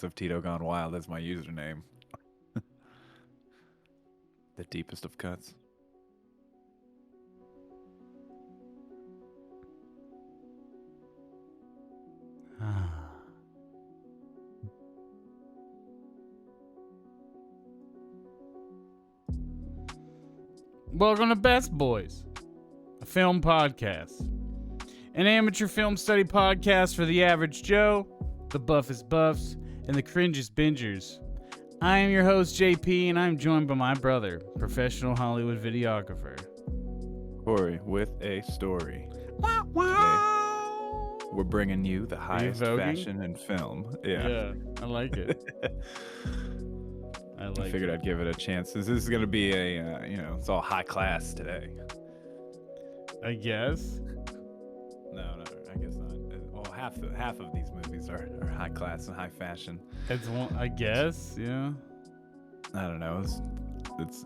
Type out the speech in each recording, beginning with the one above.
of Tito Gone Wild as my username. The deepest of cuts. Welcome to Best Boys, a film podcast. An amateur film study podcast for the average Joe, the buffest buffs, and the cringest bingers. I am your host, JP, and I'm joined by my brother, professional Hollywood videographer, Kory with a story. Wow. We're bringing you the highest fashion in film. Yeah, I like it. I figured I'd give it a chance. This is going to be a, it's all high class today. I guess. No, I guess not. Well, half of these movies are high class and high fashion. It's one, I guess, yeah. I don't know.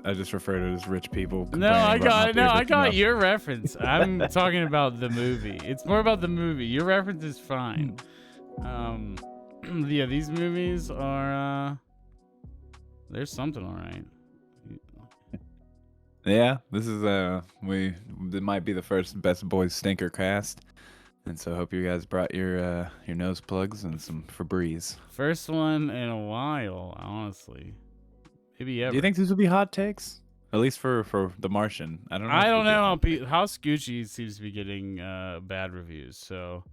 I just refer to it as rich people. No, I got your reference. I'm talking about the movie. It's more about the movie. Your reference is fine. Yeah, these movies are there's something all right. Yeah, this is it might be the first Best Boys stinker cast. And so I hope you guys brought your nose plugs and some Febreze. First one in a while, honestly. Maybe ever. Do you think these would be hot takes? At least for The Martian. I don't know. I don't know how Scoochie seems to be getting bad reviews. So,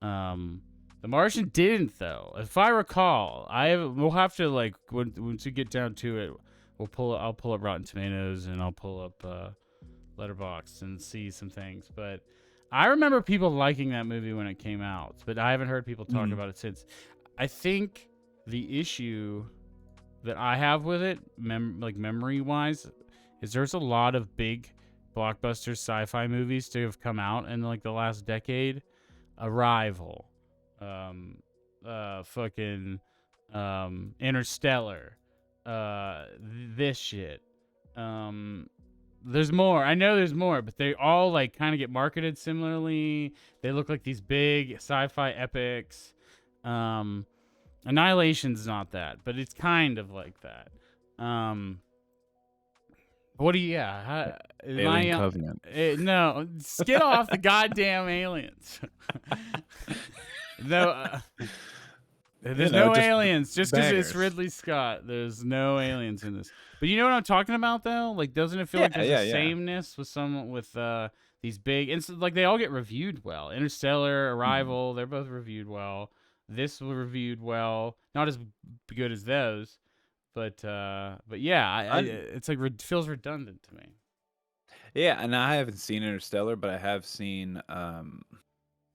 The Martian didn't though. If I recall, we'll have to once we get down to it, I'll pull up Rotten Tomatoes and I'll pull up Letterboxd and see some things. But I remember people liking that movie when it came out, but I haven't heard people talk about it since. I think the issue that I have with it, memory-wise, is there's a lot of big blockbuster sci-fi movies to have come out in the last decade. Arrival, Interstellar, this shit. There's more. I know there's more, but they all kind of get marketed similarly. They look like these big sci-fi epics. Annihilation's not that, but it's kind of like that. What do you? Yeah, Alien Covenant. No, get off the goddamn aliens. No, there's no aliens. Just because it's Ridley Scott, there's no aliens in this. But you know what I'm talking about, though? Doesn't it feel like there's a sameness with these big? And so, they all get reviewed well. Interstellar, Arrival, they're both reviewed well. This was reviewed well, not as good as those, but yeah, it's it feels redundant to me. Yeah, and I haven't seen Interstellar, but I have seen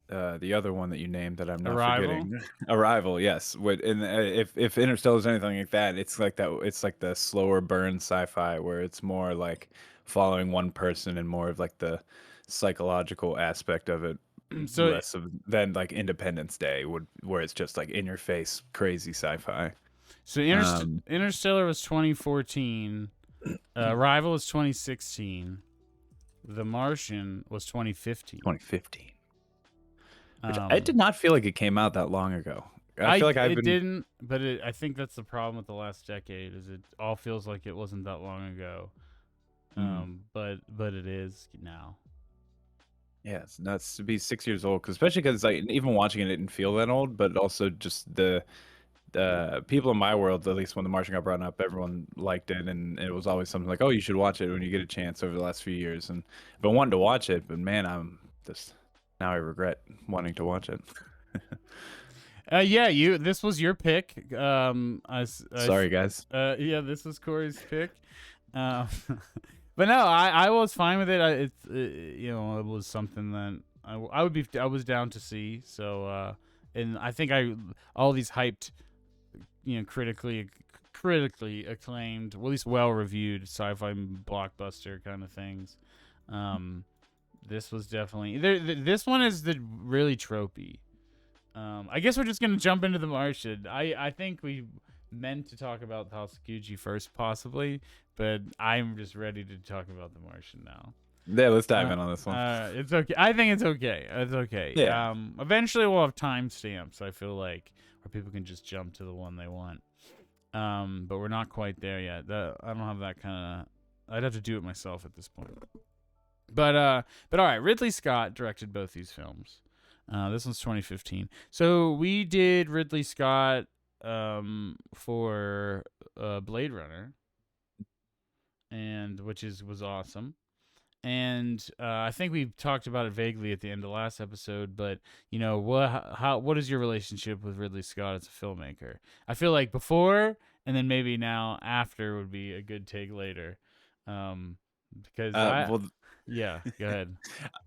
the other one that you named that I'm not forgetting. Arrival, yes. And if Interstellar is anything like that, it's like that. It's like the slower burn sci-fi where it's more like following one person and more of the psychological aspect of it. So less than Independence Day where it's just in your face crazy sci-fi. So Interstellar was 2014, Arrival was 2016, The Martian was 2015. 2015. Which I did not feel like it came out that long ago. I feel like didn't, but I think that's the problem with the last decade is it all feels like it wasn't that long ago. But it is now. Yeah, it's nuts to be 6 years old, especially because even watching it didn't feel that old, but also just the people in my world, at least when The Martian got brought up, everyone liked it, and it was always something like, oh, you should watch it when you get a chance over the last few years. And I've been wanting to watch it, but man, now I regret wanting to watch it. Yeah, this was your pick. Sorry, guys. Yeah, this was Kory's pick. But no, I was fine with it. It was something that I was down to see. So, and I think all these hyped, critically acclaimed, well, at least well reviewed sci-fi blockbuster kind of things. This was definitely this one is the really tropey. I guess we're just gonna jump into The Martian. I think we meant to talk about House Gucci first, possibly, but I'm just ready to talk about The Martian now. Yeah, let's dive in on this one. It's okay. I think it's okay. It's okay. Yeah. Eventually we'll have timestamps. I feel like where people can just jump to the one they want. But we're not quite there yet. I don't have that kind of. I'd have to do it myself at this point. But all right. Ridley Scott directed both these films. This one's 2015. So we did Ridley Scott for Blade Runner, and which was awesome. And I think we talked about it vaguely at the end of last episode. But what is your relationship with Ridley Scott as a filmmaker? I feel like before and then maybe now after would be a good take later, because Well, yeah, go ahead.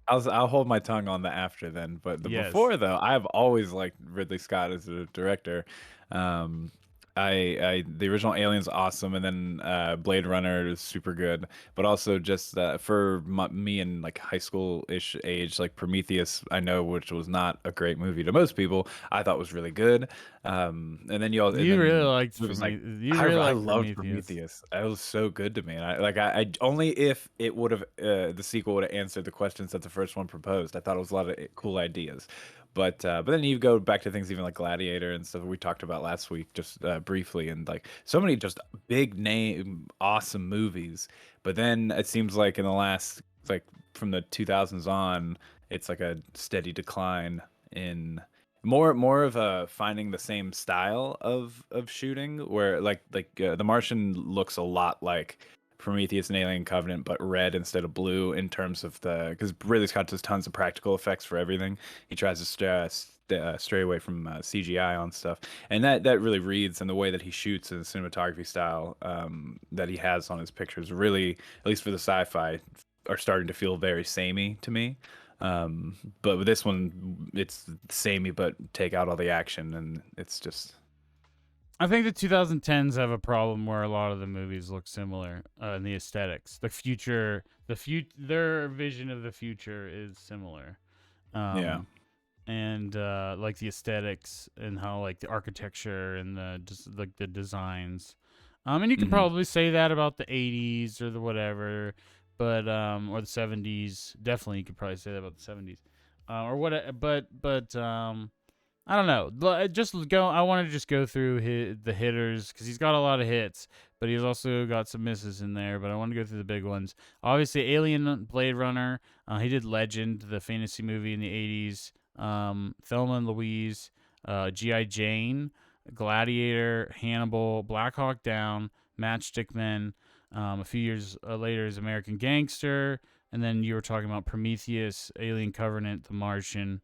I'll hold my tongue on the after then, but the Yes. before though, I've always liked Ridley Scott as a director. Um, the original Alien's awesome, and then Blade Runner is super good. But also just for me in like high school ish age, like Prometheus, I know which was not a great movie to most people, I thought was really good. And then and You really then liked it was like You really I liked loved Prometheus. Prometheus. It was so good to me. And I only if it would have the sequel would have answered the questions that the first one proposed. I thought it was a lot of cool ideas. But then you go back to things even like Gladiator and stuff we talked about last week just briefly, and like so many just big name awesome movies. But then it seems like in the last like from the 2000s on, it's like a steady decline in more of a finding the same style of shooting where The Martian looks a lot like Prometheus and Alien Covenant, but red instead of blue in terms of because Ridley Scott does tons of practical effects for everything. He tries to stray away from CGI on stuff, and that really reads in the way that he shoots and the cinematography style that he has on his pictures. Really, at least for the sci-fi, are starting to feel very samey to me. But with this one, it's samey, but take out all the action, and it's just. I think the 2010s have a problem where a lot of the movies look similar in the aesthetics. Their vision of the future is similar. Yeah. And like the aesthetics and how like the architecture and just like the designs. And you can Mm-hmm. probably say that about the 80s or the whatever, but or the 70s. Definitely, you could probably say that about the 70s. Or what? But I don't know. Just go. I want to just go through the hitters because he's got a lot of hits, but he's also got some misses in there. But I want to go through the big ones. Obviously, Alien, Blade Runner. He did Legend, the fantasy movie in the 80s. Thelma and Louise, G.I. Jane, Gladiator, Hannibal, Black Hawk Down, Matchstick Men. A few years later is American Gangster. And then you were talking about Prometheus, Alien Covenant, The Martian.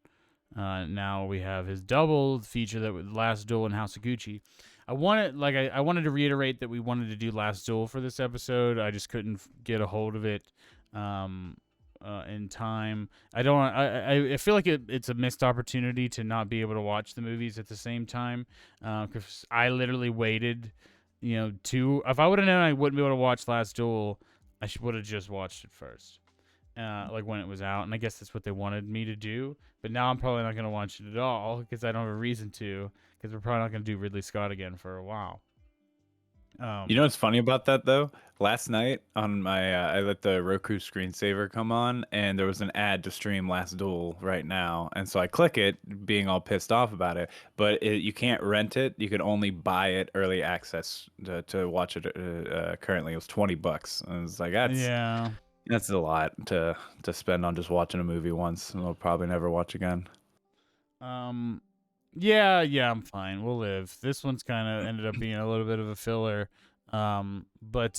Now we have his double feature that was Last Duel and House of Gucci. I wanted to reiterate that we wanted to do Last Duel for this episode. I just couldn't get a hold of it in time. I feel like it's a missed opportunity to not be able to watch the movies at the same time. Because I literally waited, if I would have known I wouldn't be able to watch Last Duel, I would have just watched it first. Like when it was out, and I guess that's what they wanted me to do. But now I'm probably not going to watch it at all because I don't have a reason to. Because we're probably not going to do Ridley Scott again for a while. You know what's funny about that though? Last night on my I let the Roku screensaver come on, and there was an ad to stream Last Duel right now, and so I click it, being all pissed off about it. But you can't rent it; you can only buy it early access to watch it. Currently, it was $20, and it's like Yeah. that's a lot to spend on just watching a movie once, and I'll probably never watch again. Yeah, I'm fine. We'll live. This one's kind of ended up being a little bit of a filler. But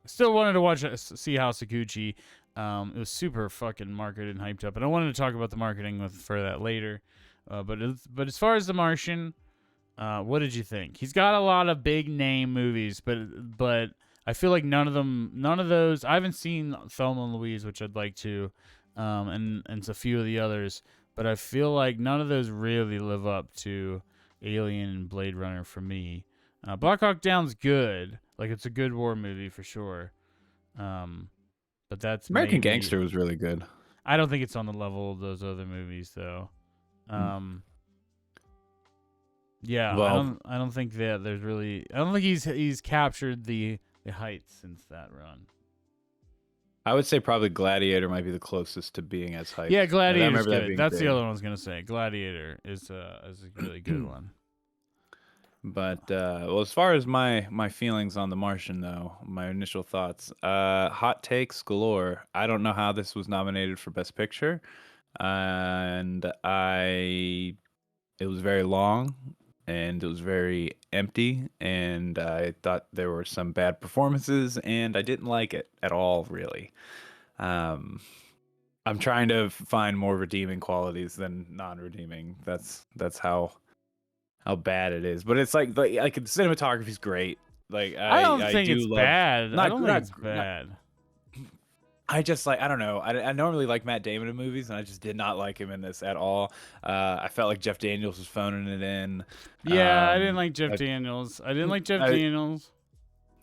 still wanted to see House of Gucci. It was super fucking marketed and hyped up, and I wanted to talk about the marketing for that later. But as far as The Martian, what did you think? He's got a lot of big name movies, but I feel like none of those. I haven't seen Thelma and Louise, which I'd like to, and a few of the others. But I feel like none of those really live up to Alien and Blade Runner for me. Black Hawk Down's good. Like, it's a good war movie for sure. But that's American maybe... Gangster was really good. I don't think it's on the level of those other movies, though. Yeah, Well, I don't think that there's really... I don't think he's captured the heights since that run. I would say probably Gladiator might be the closest to being as Yeah, hyped. I Gladiator's remember that good. being That's the big. other one I was gonna say. Gladiator is a really good one. But well, as far as my feelings on The Martian, though, my initial thoughts, hot takes galore. I don't know how this was nominated for Best Picture, and it was very long and it was very empty, and I thought there were some bad performances, and I didn't like it at all, really. Um, I'm trying to find more redeeming qualities than non-redeeming. That's how bad it is. But it's like the cinematography's great. Like I don't I think it's do love bad. I not don't think not it's not bad. I just like I don't know. I normally like Matt Damon in movies, and I just did not like him in this at all. I felt like Jeff Daniels was phoning it in. Yeah, I didn't like Jeff I, Daniels. I didn't like Jeff I Daniels.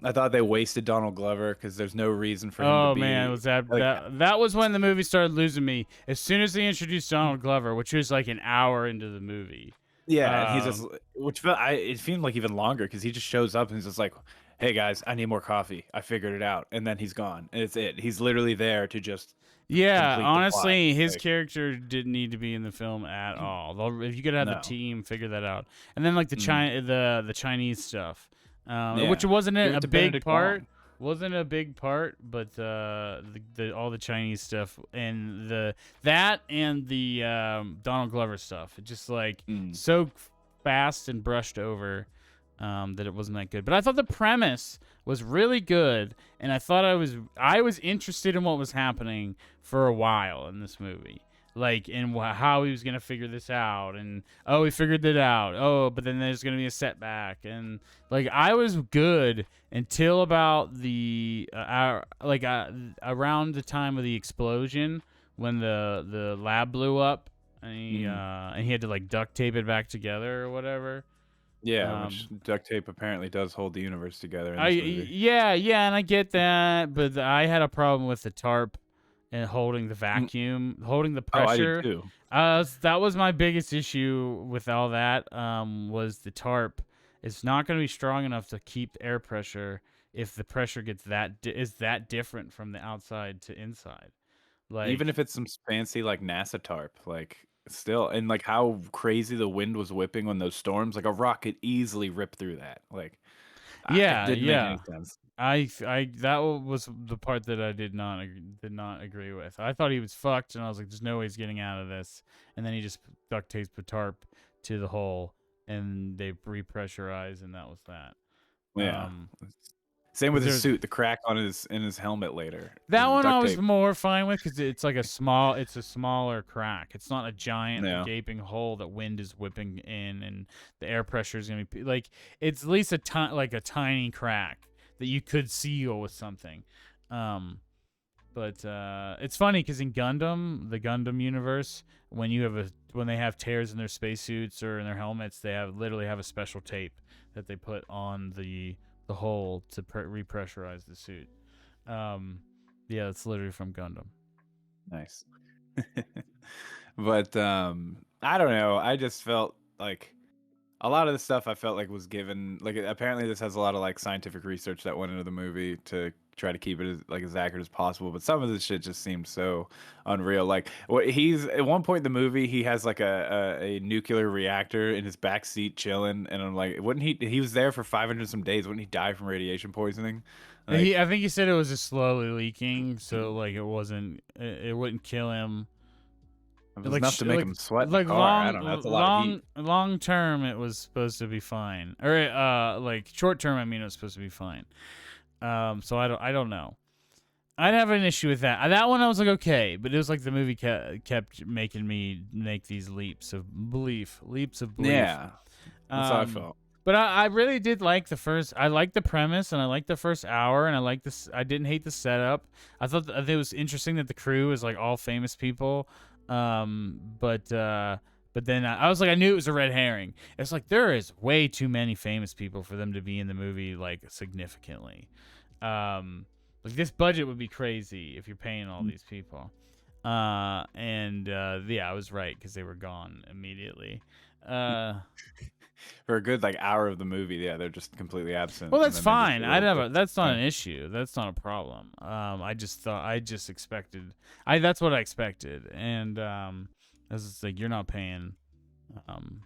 I thought they wasted Donald Glover because there's no reason for him to Oh man, be was that like that was when the movie started losing me. As soon as they introduced Donald Glover, which was like an hour into the movie. yeah, and he's just Um, which felt it seemed like even longer because he just shows up and he's just like, "Hey guys, I need more coffee. I figured it out," and then he's gone. And it's it. He's literally there to just yeah, complete the plot. honestly, his Like character didn't need to be in the film at all. If you could have the no, team figure that out, and then like mm, the Chinese stuff, which yeah, wasn't give it a to big Benedict part, Wong. but the all the Chinese stuff and the Donald Glover stuff, it just like Mm, so fast and brushed over. That it wasn't that good, but I thought the premise was really good, and I was interested in what was happening for a while in this movie, like in how he was gonna figure this out, and oh, he figured it out. Oh, but then there's gonna be a setback, and like I was good until about around the time of the explosion when the lab blew up, mm. and he had to like duct tape it back together or whatever. Yeah, which Um, duct tape apparently does hold the universe together in I this movie. yeah, and I get that, but I had a problem with the tarp and holding the Mm, vacuum, holding the oh, I did pressure. too. That was my biggest issue with all that. Was the tarp? It's not going to be strong enough to keep air pressure if the pressure gets is that different from the outside to inside. Even Like if it's some fancy like NASA tarp, like still, and like how crazy the wind was whipping when those storms, like a rock could easily rip through that. Like it yeah, didn't make yeah. any sense. That was the part that I did not agree with. I thought he was fucked, and I was like, "There's no way he's getting out of this." And then he just duct tapes the tarp to the hole, and they repressurize, and that was that. Yeah. Um, Same with because his there's suit, the crack on his in his helmet later. that one I Duct was tape. more fine with because it's a smaller crack. It's not a giant Yeah. gaping hole that wind is whipping in, and the air pressure is gonna be like it's at least a tiny crack that you could seal with something. Um, But it's funny because in the Gundam universe, when they have tears in their spacesuits or in their helmets, they literally have a special tape that they put on the hole to repressurize the suit. Um, yeah, it's literally from Gundam. Nice. But I don't know. I just felt like a lot of the stuff I felt like was given like apparently this has a lot of like scientific research that went into the movie to try to keep it as accurate as possible, but some of this shit just seemed so unreal. Like what he's at one point in the movie he has like a nuclear reactor in his back seat chilling, and I'm like, wouldn't he was there for 500 some days, wouldn't he die from radiation poisoning? Like I think he said it was just slowly leaking, so like it wouldn't kill him. it was enough to make him sweat in the Like car. I don't know. That's a lot of heat. long term, it was supposed to be fine, or like short term, I mean, it was supposed to be fine. So I don't know. I'd have an issue with that. That one I was like okay, but it was like the movie kept making me make these leaps of belief. Yeah. That's how I Um, felt. but I really did like the first. I liked the premise, and I liked the first hour, and I liked this. I didn't hate the setup. I thought it was interesting that the crew is like all famous people. But then I was like, I knew it was a red herring. It's like there is way too many famous people for them to be in the movie like significantly. Like this budget would be crazy if you're paying all these people. Yeah, I was right because they were gone immediately. Uh, for a good like hour of the movie, yeah, they're just completely absent, Well, and that's then they just fine. get I little never. bits. That's not Yeah. an issue. That's not a problem. I just expected. I That's what I expected, and as it's like you're not paying. Um,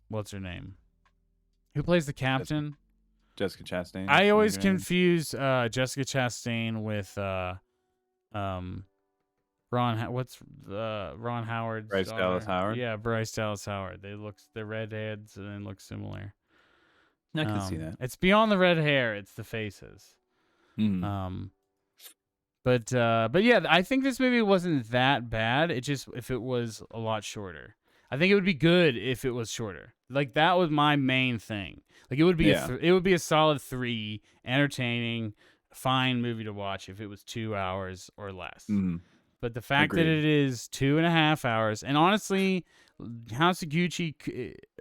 what's her name? Who plays the Jessica, captain? Jessica Chastain, I I think always her name. confuse Jessica Chastain with um what's Ron Howard's Bryce Dallas daughter? Howard. Yeah, Bryce Dallas Howard. They're redheads and they look similar. I can see that. It's beyond the red hair, it's the faces. Mm. Um but yeah, I think this movie wasn't that bad. It just if it was a lot shorter. I think it would be good if it was shorter. Like that was my main thing. Like it would be Yeah. it would be a solid 3, entertaining, fine movie to watch if it was 2 hours or less. Mm. But the fact that Agreed. it is 2.5 hours, and honestly, House of Gucci,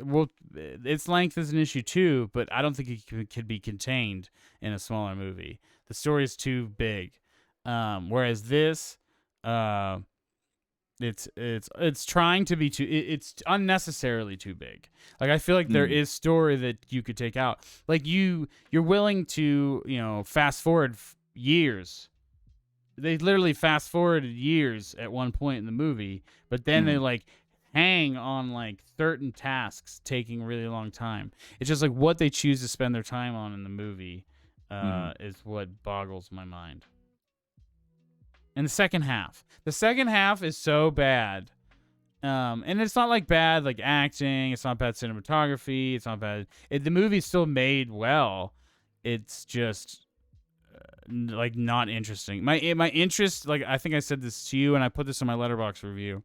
well, its length is an issue too, but I don't think it could be contained in a smaller movie. The story is too big. Whereas this, uh, it's trying to be it's unnecessarily too big. Like I feel like there Mm. is story that you could take out. Like you're willing to fast forward years. They literally fast forwarded years at one point in the movie, but then they Mm. like hang on like certain tasks taking a really long time. It's just like what they choose to spend their time on in the movie Mm. is what boggles my mind. And the second half is so bad. And it's not like bad like acting, it's not bad cinematography, it's not bad. The movie's still made well. It's just like not interesting. My interest, like I think I said this to you, and I put this in my Letterboxd review,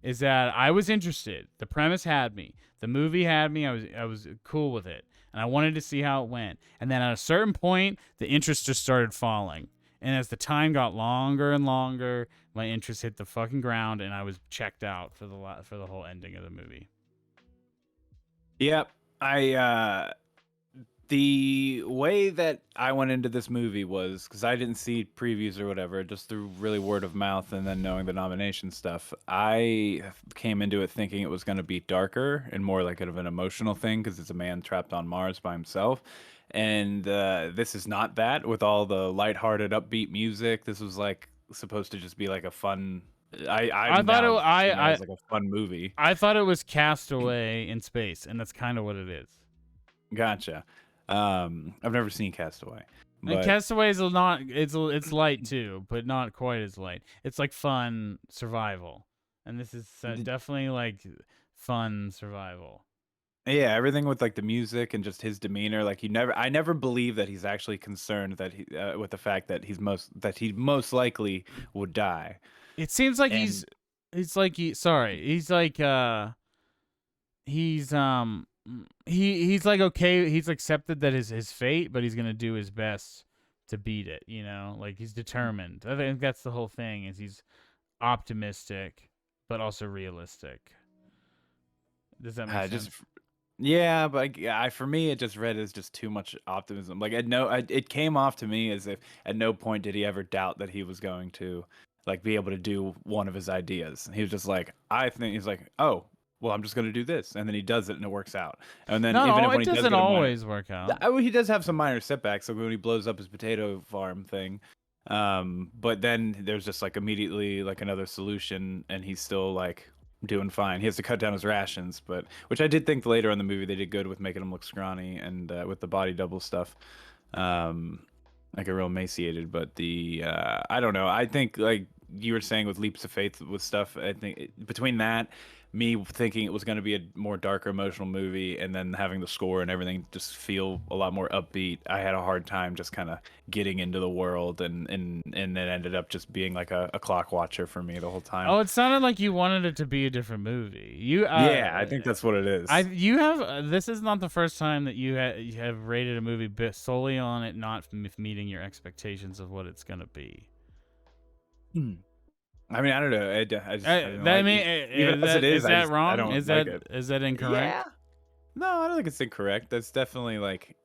is that I was interested. The premise had me. The movie had me. I was cool with it, and I wanted to see how it went. And then at a certain point, the interest just started falling. And as the time got longer and longer, my interest hit the fucking ground, and I was checked out for the whole ending of the movie. Yep. The way that I went into this movie was because I didn't see previews or whatever, just through really word of mouth and then knowing the nomination stuff. I came into it thinking it was going to be darker and more like of an emotional thing because it's a man trapped on Mars by himself. And this is not that with all the lighthearted, upbeat music. This was like supposed to just be like a fun. I I'm thought it. now seeing it as like a fun movie. I thought it was Castaway in space, and that's kind of what it is. Gotcha. I've never seen Castaway, And but Castaway is not. It's light too, but not quite as light. It's like fun survival, and this is definitely like fun survival. yeah, everything with like the music and just his demeanor, like I never believe that he's actually concerned that he with the fact that he most likely would die. It seems like And he's like he's like he's he's like okay, he's accepted that his fate, but he's gonna do his best to beat it. Like he's determined. I think that's the whole thing. Is he's optimistic, but also realistic. Does that make I sense? just yeah, but for me it just read as just too much optimism. Like it came off to me as if at no point did he ever doubt that he was going to like be able to do one of his ideas. He was just like, I think he's like, oh, well, I'm just going to do this, and then he does it and it works out. And then Not even all. if when It he does doesn't get a minor, always work out. he does have some minor setbacks, like when he blows up his potato farm thing. But then there's just like immediately like another solution, and he's still like doing fine. He has to cut down his rations, but which I did think later in the movie they did good with making him look scrawny and with the body double stuff, like a real emaciated. But the I don't know. I think like you were saying with leaps of faith with stuff. I think between that, me thinking it was going to be a more darker emotional movie, and then having the score and everything just feel a lot more upbeat, I had a hard time just kind of getting into the world, and it ended up just being like a clock watcher for me the whole time. Oh, it sounded like you wanted it to be a different movie. Yeah, I think that's what it is. You have. This is not the first time that you have rated a movie solely on it not meeting your expectations of what it's gonna be. I mean, I don't know. I just, I don't like it. Even as it is, is that I wrong? don't like it. Is that incorrect? Yeah. No, I don't think it's incorrect. That's definitely like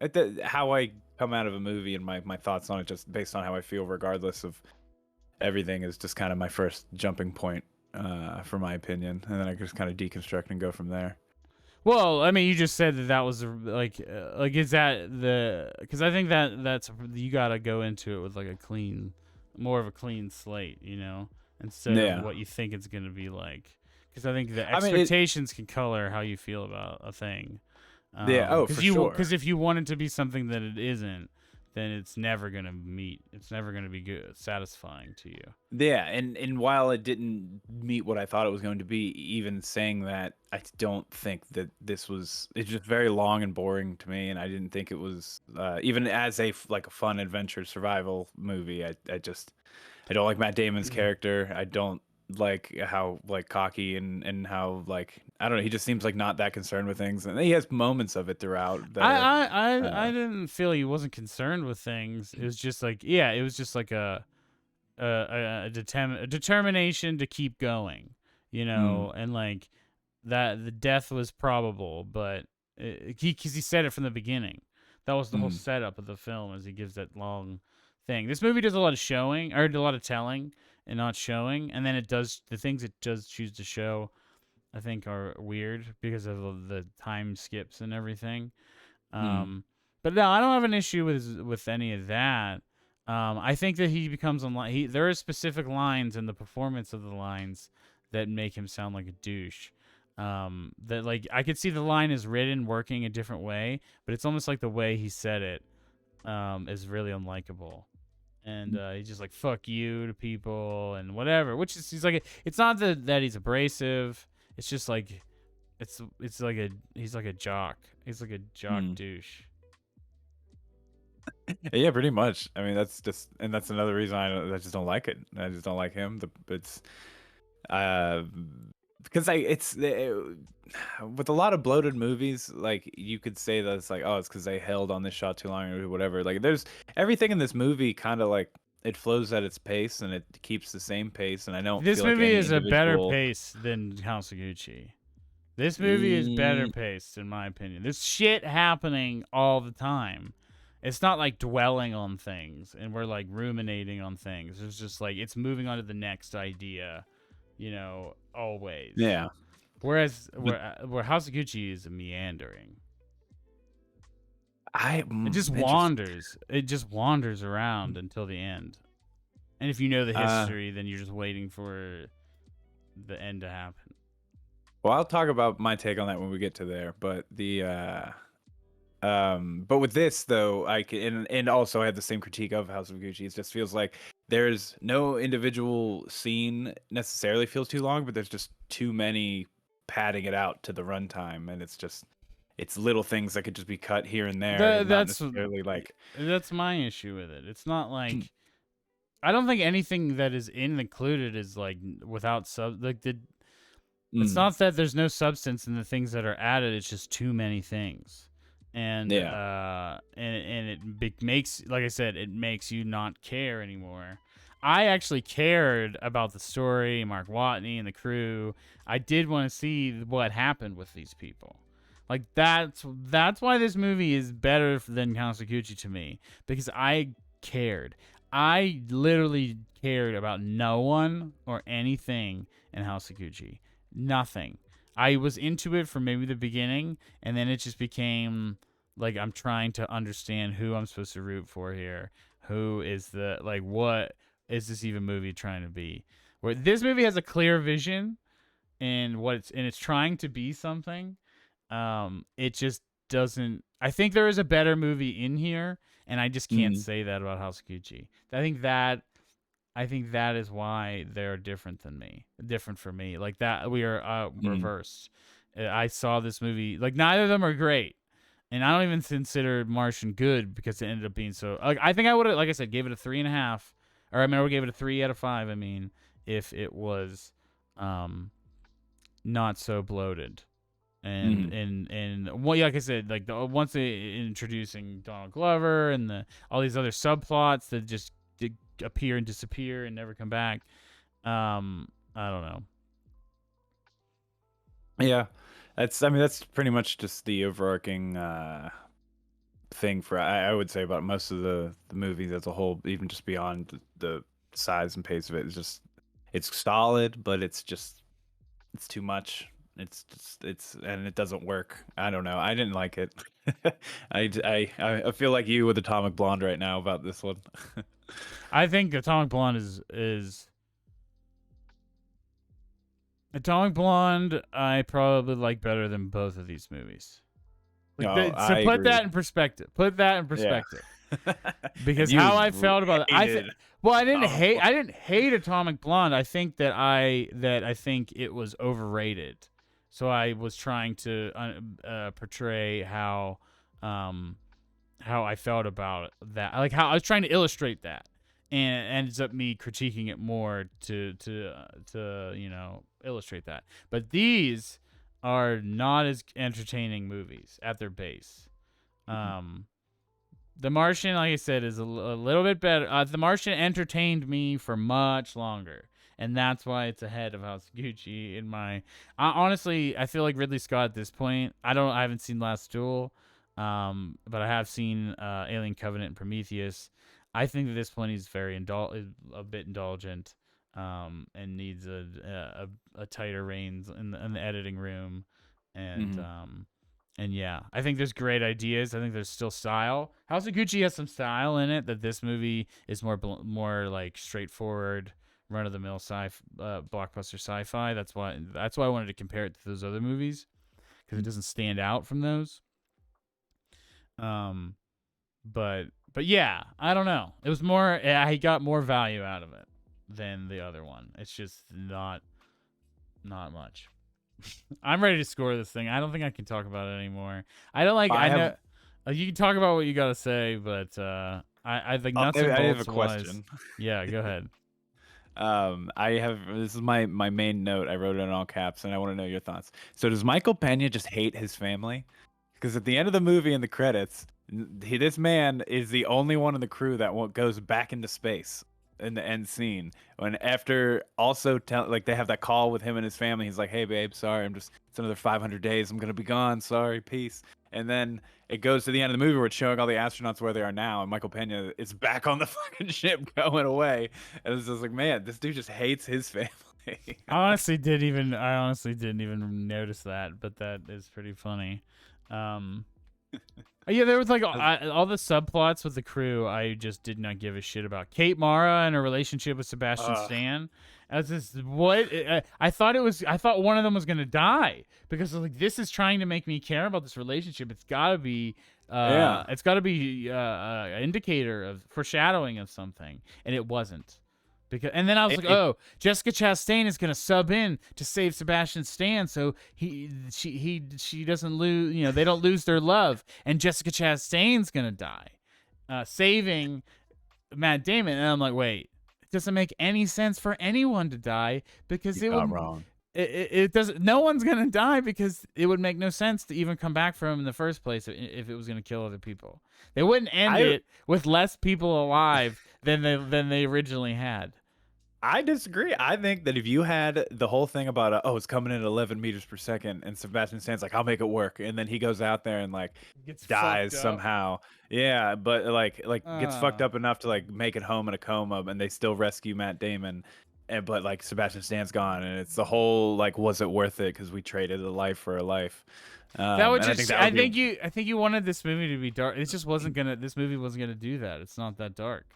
how I come out of a movie and my thoughts on it, just based on how I feel, regardless of everything, is just kind of my first jumping point, for my opinion, and then I just kind of deconstruct and go from there. Well, I mean, you just said that was like is that the because I think that's you gotta go into it with like a clean, more of a clean slate, instead of Yeah. what you think it's gonna be like. Because I think the I mean, it expectations can color how you feel about a thing. yeah, oh, for sure. Because if you want it to be something that it isn't, then it's never gonna meet. It's never gonna be good, satisfying to you. Yeah, and while it didn't meet what I thought it was going to be, even saying that, I don't think that this was it's just very long and boring to me, and I didn't think it was, even as like, a fun adventure survival movie, I don't like Matt Damon's character. I don't like how, like, cocky and how, like, I don't know, he just seems like not that concerned with things, and he has moments of it throughout that are, I uh didn't feel he wasn't concerned with things. It was just like, yeah, it was just like a determination to keep going, mm, and like that the death was probable, but because he said it from the beginning. That was the whole mm, setup of the film, as he gives that long thing. This movie does a lot of showing, or a lot of telling and not showing, and then it does the things it does choose to show. I think are weird because of the time skips and everything. mm, Um, but no, I don't have an issue with any of that. I think that he becomes there are specific lines in the performance of the lines that make him sound like a douche. That like I could see the line is written working a different way, but it's almost like the way he said it is really unlikable. And he's just like "fuck you" to people and whatever, which is he's like it's not that he's abrasive. It's just like it's like a he's like a jock. He's like a jock mm. douche. Yeah, pretty much. I mean, that's another reason I just don't like it. I just don't like him. It's uh because with a lot of bloated movies, like, you could say that it's like, oh, it's because they held on this shot too long or whatever. Like, there's everything in this movie kind of like it flows at its pace and it keeps the same pace, and I don't This feel like movie any is a better individual. pace than House of Gucci. This movie is better Mm, paced, in my opinion. There's shit happening all the time. It's not like dwelling on things and we're like ruminating on things. It's just like it's moving on to the next idea, always. yeah, Whereas but where House of Gucci is meandering. I It just interesting. wanders. It just wanders around until the end. And if you know the Uh, history, then you're just waiting for the end to happen. well, I'll talk about my take on that when we get to there. But but with this though, I can and also I had the same critique of House of Gucci. It just feels like there's no individual scene necessarily feels too long, but there's just too many padding it out to the runtime, and it's little things that could just be cut here and there, The, and not that's necessarily like. that's my issue with it. It's not like I don't think anything that is included is like without like the. It's Mm, not that there's no substance in the things that are added. It's just too many things, yeah. and makes, like I said, it makes you not care anymore. I actually cared about the story, Mark Watney and the crew. I did want to see what happened with these people. Like that's why this movie is better than House of Gucci to me, because I cared. I literally cared about no one or anything in House of Gucci. Nothing. I was into it from maybe the beginning, and then it just became like I'm trying to understand who I'm supposed to root for here. Who is what is this even movie trying to be? Where this movie has a clear vision and it's trying to be something. It just doesn't. I think there is a better movie in here, and I just can't Mm, say that about House of Gucci. I think that is why they're different for me. Like that, we are mm, reversed. I saw this movie. Like neither of them are great, and I don't even consider Martian good because it ended up being so. Like I think I would have, like I said, gave it a 3.5, or I remember gave it a 3 out of 5. I mean, if it was, not so bloated. And mm. well, like I said, like once they introducing Donald Glover and all these other subplots that just appear and disappear and never come back. I don't know. Yeah, I mean, that's pretty much just the overarching thing for I would say about most of the movies as a whole, even just beyond the size and pace of it. It's solid, but it's too much. and it doesn't work. I don't know. I didn't like it. I feel like you with Atomic Blonde right now about this one. I think Atomic Blonde is Atomic Blonde. I probably like better than both of these movies. Like No, so, I put agree. that in perspective. Put that in Yeah. perspective. Because how I felt about it, I didn't hate Atomic Blonde. I think that I think it was overrated. So I was trying to portray how I felt about that, like how I was trying to illustrate that, and it ends up me critiquing it more to illustrate that. But these are not as entertaining movies at their base. The Martian, like I said, is a little bit better. The Martian entertained me for much longer, and that's why it's ahead of House of Gucci in my. Honestly, I feel like Ridley Scott at this point. I haven't seen Last Duel, but I have seen Alien Covenant and Prometheus. I think at this point he's a bit indulgent, and needs a tighter reins in the editing room, and And yeah, I think there's great ideas. I think there's still style. House of Gucci has some style in it that this movie is more like straightforward, run of the mill blockbuster sci-fi. That's why I wanted to compare it to those other movies, because it doesn't stand out from those. But yeah, I don't know. It was more. I got more value out of it than the other one. It's just not much. I'm ready to score this thing. I don't think I can talk about it anymore. I don't like. I know you can talk about what you got to say, but I think nuts and bolts. I have a question. Yeah, go ahead. This is my main note. I wrote it in all caps, and I want to know your thoughts. So does Michael Pena just hate his family? Because at the end of the movie, in the credits, this man is the only one in the crew that goes back into space in the end scene. And after also they have that call with him and his family, he's like, "Hey babe, sorry, it's another 500 days. I'm gonna be gone. Sorry, peace." And then it goes to the end of the movie where it's showing all the astronauts where they are now, and Michael Pena is back on the fucking ship going away. And it's just like, man, this dude just hates his family. I honestly didn't even notice that, but that is pretty funny. Yeah, there was like all the subplots with the crew. I just did not give a shit about. Kate Mara and her relationship with Sebastian Stan. As this, what I thought one of them was gonna die, because like, this is trying to make me care about this relationship. It's gotta be, it's gotta be an indicator of foreshadowing of something, and it wasn't. And then I was like, oh, Jessica Chastain is gonna sub in to save Sebastian Stan, so she doesn't lose. They don't lose their love, and Jessica Chastain's gonna die, saving Matt Damon. And I'm like, wait, it doesn't make any sense for anyone to die, because You're not wrong. It doesn't. No one's gonna die, because it would make no sense to even come back from him in the first place if it was gonna kill other people. They wouldn't end it with less people alive than they originally had. I disagree. I think that if you had the whole thing about it's coming in at 11 meters per second, and Sebastian Stan's like, I'll make it work, and then he goes out there and like dies somehow. Yeah, but like gets fucked up enough to like make it home in a coma, and they still rescue Matt Damon. But like Sebastian Stan's gone, and it's the whole like, was it worth it? Because we traded a life for a life. I think you wanted this movie to be dark. It just wasn't gonna. This movie wasn't gonna do that. It's not that dark.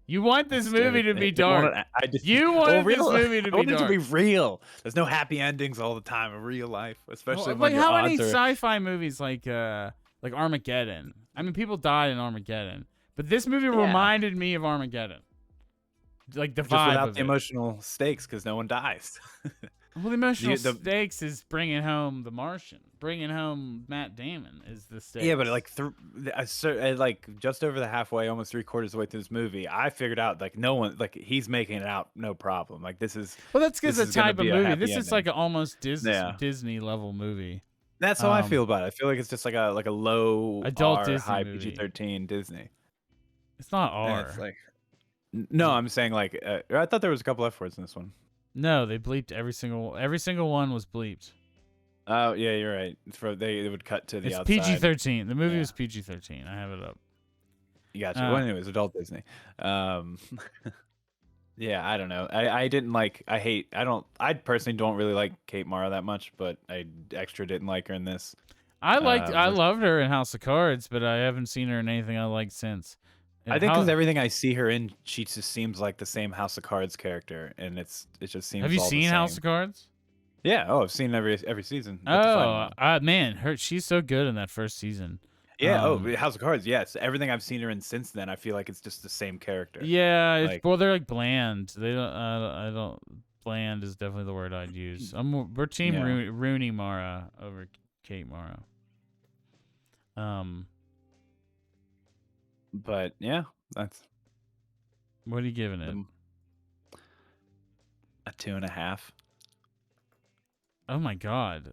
You want this movie to be dark. You wanted this movie to be dark. I want it to be real. There's no happy endings all the time in real life, especially when how many sci-fi movies like Armageddon? I mean, people died in Armageddon, but this movie reminded me of Armageddon. Like the vibe just without of the emotional stakes, because no one dies. Well, the emotional stakes is bringing home the Martian. Bringing home Matt Damon is the stakes. Yeah, but like just over the halfway, almost 3/4 of the way through this movie, I figured out like no one, like he's making it out no problem. Like this is. Well, that's because the type of movie. This is like an almost Disney level movie. That's how I feel about it. I feel like it's just like a low adult R, Disney high movie. PG-13 Disney. It's not R. It's like, no, I'm saying like I thought there was a couple F words in this one. No, they bleeped every single one was bleeped. Oh yeah, you're right. They would cut to the outside. It's PG-13. The movie was PG-13. I have it up. You gotcha. Well, anyways, adult Disney. Yeah, I don't know. I didn't like. I personally don't really like Kate Mara that much, but I extra didn't like her in this. I Was loved her in House of Cards, but I haven't seen her in anything I liked since. I think because How everything I see her in, she just seems like the same House of Cards character, and it just have seems you all the seen House same. of Cards? Yeah. Oh, I've seen every season with the final Oh, one. man, she's so good in that first season. Yeah. Oh, House of Cards. Yes. Everything I've seen her in since then, I feel like it's just the same character. Yeah, Like, they're like bland. They don't. I don't. Bland is definitely the word I'd use. We're team yeah. Rooney Mara over Kate Mara. But yeah, that's What are you giving it? a 2.5. Oh my god,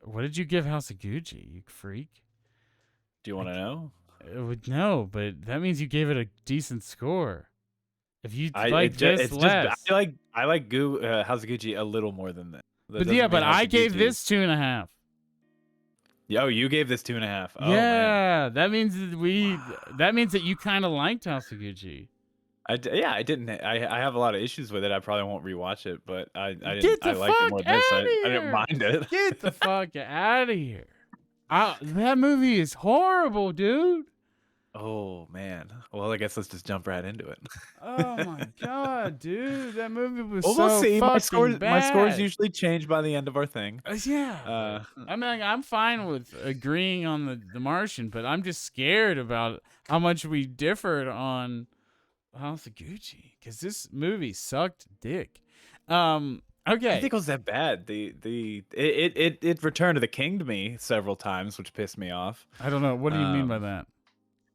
what did you give House of Gucci? You freak. Do you want to know? No, but that means you gave it a decent score. If you I like it just this it's just less, I like House of Gucci a little more than that. That but yeah, doesn't mean but House I of gave Gucci. this 2.5. Yo, you gave this 2.5. Oh man. Yeah, that means that means that you kind of liked House of Gucci. Yeah, I didn't. I have a lot of issues with it. I probably won't rewatch it, but I didn't. Get I the liked it fuck more than this. out of I didn't here! mind it. Get the fuck out of here! That movie is horrible, dude. Oh man. Well, I guess let's just jump right into it. Oh my god, dude, that movie was Well, we'll so see. fucking My scores bad. usually change by the end of our thing. Yeah, I mean, like, I'm fine with agreeing on the Martian, but I'm just scared about how much we differed on House of Gucci because this movie sucked dick. I didn't Okay. think it was that bad. It returned to the king to me several times, which pissed me off. I don't know. What do you mean by that?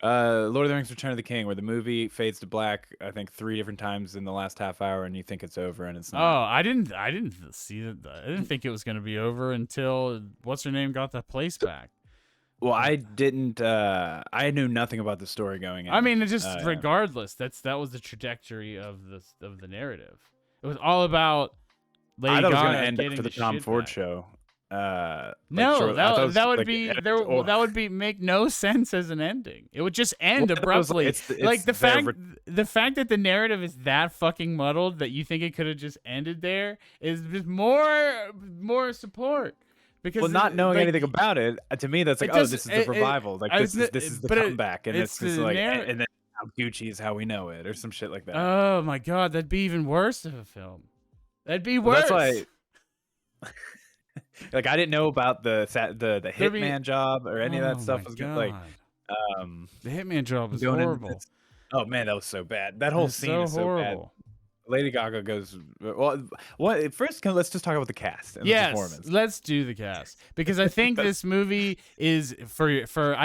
Lord of the Rings: Return of the King, where the movie fades to black, I think 3 different times in the last half hour, and you think it's over, and it's Oh, not. I didn't see that. I didn't think it was going to be over until what's her name got the place back. Well, I didn't. I knew nothing about the story going in. I mean, it's just regardless. That was the trajectory of the narrative. It was all about Lady I thought it was Gaga going to end getting after the Tom shit Ford back. show. No, that would like, be that would be make no sense as an ending. It would just end well, abruptly. it's Like the fact that the narrative is that fucking muddled that you think it could have just ended there is just more support. Because not knowing anything about it, to me that's like, oh, this is the revival. Like this is the comeback, and it's just like, and then Gucci is how we know it, or some shit like that. Oh my god, that'd be even worse of a film. That'd be Well, worse. that's why. Like I didn't know about the hitman job or any of that stuff was good. Like, the hitman job was horrible. Oh man, that was so bad. That whole scene is so horrible. Bad. Lady Gaga goes well. What first? Let's just talk about the cast and the performance. Let's do the cast because I think this movie is for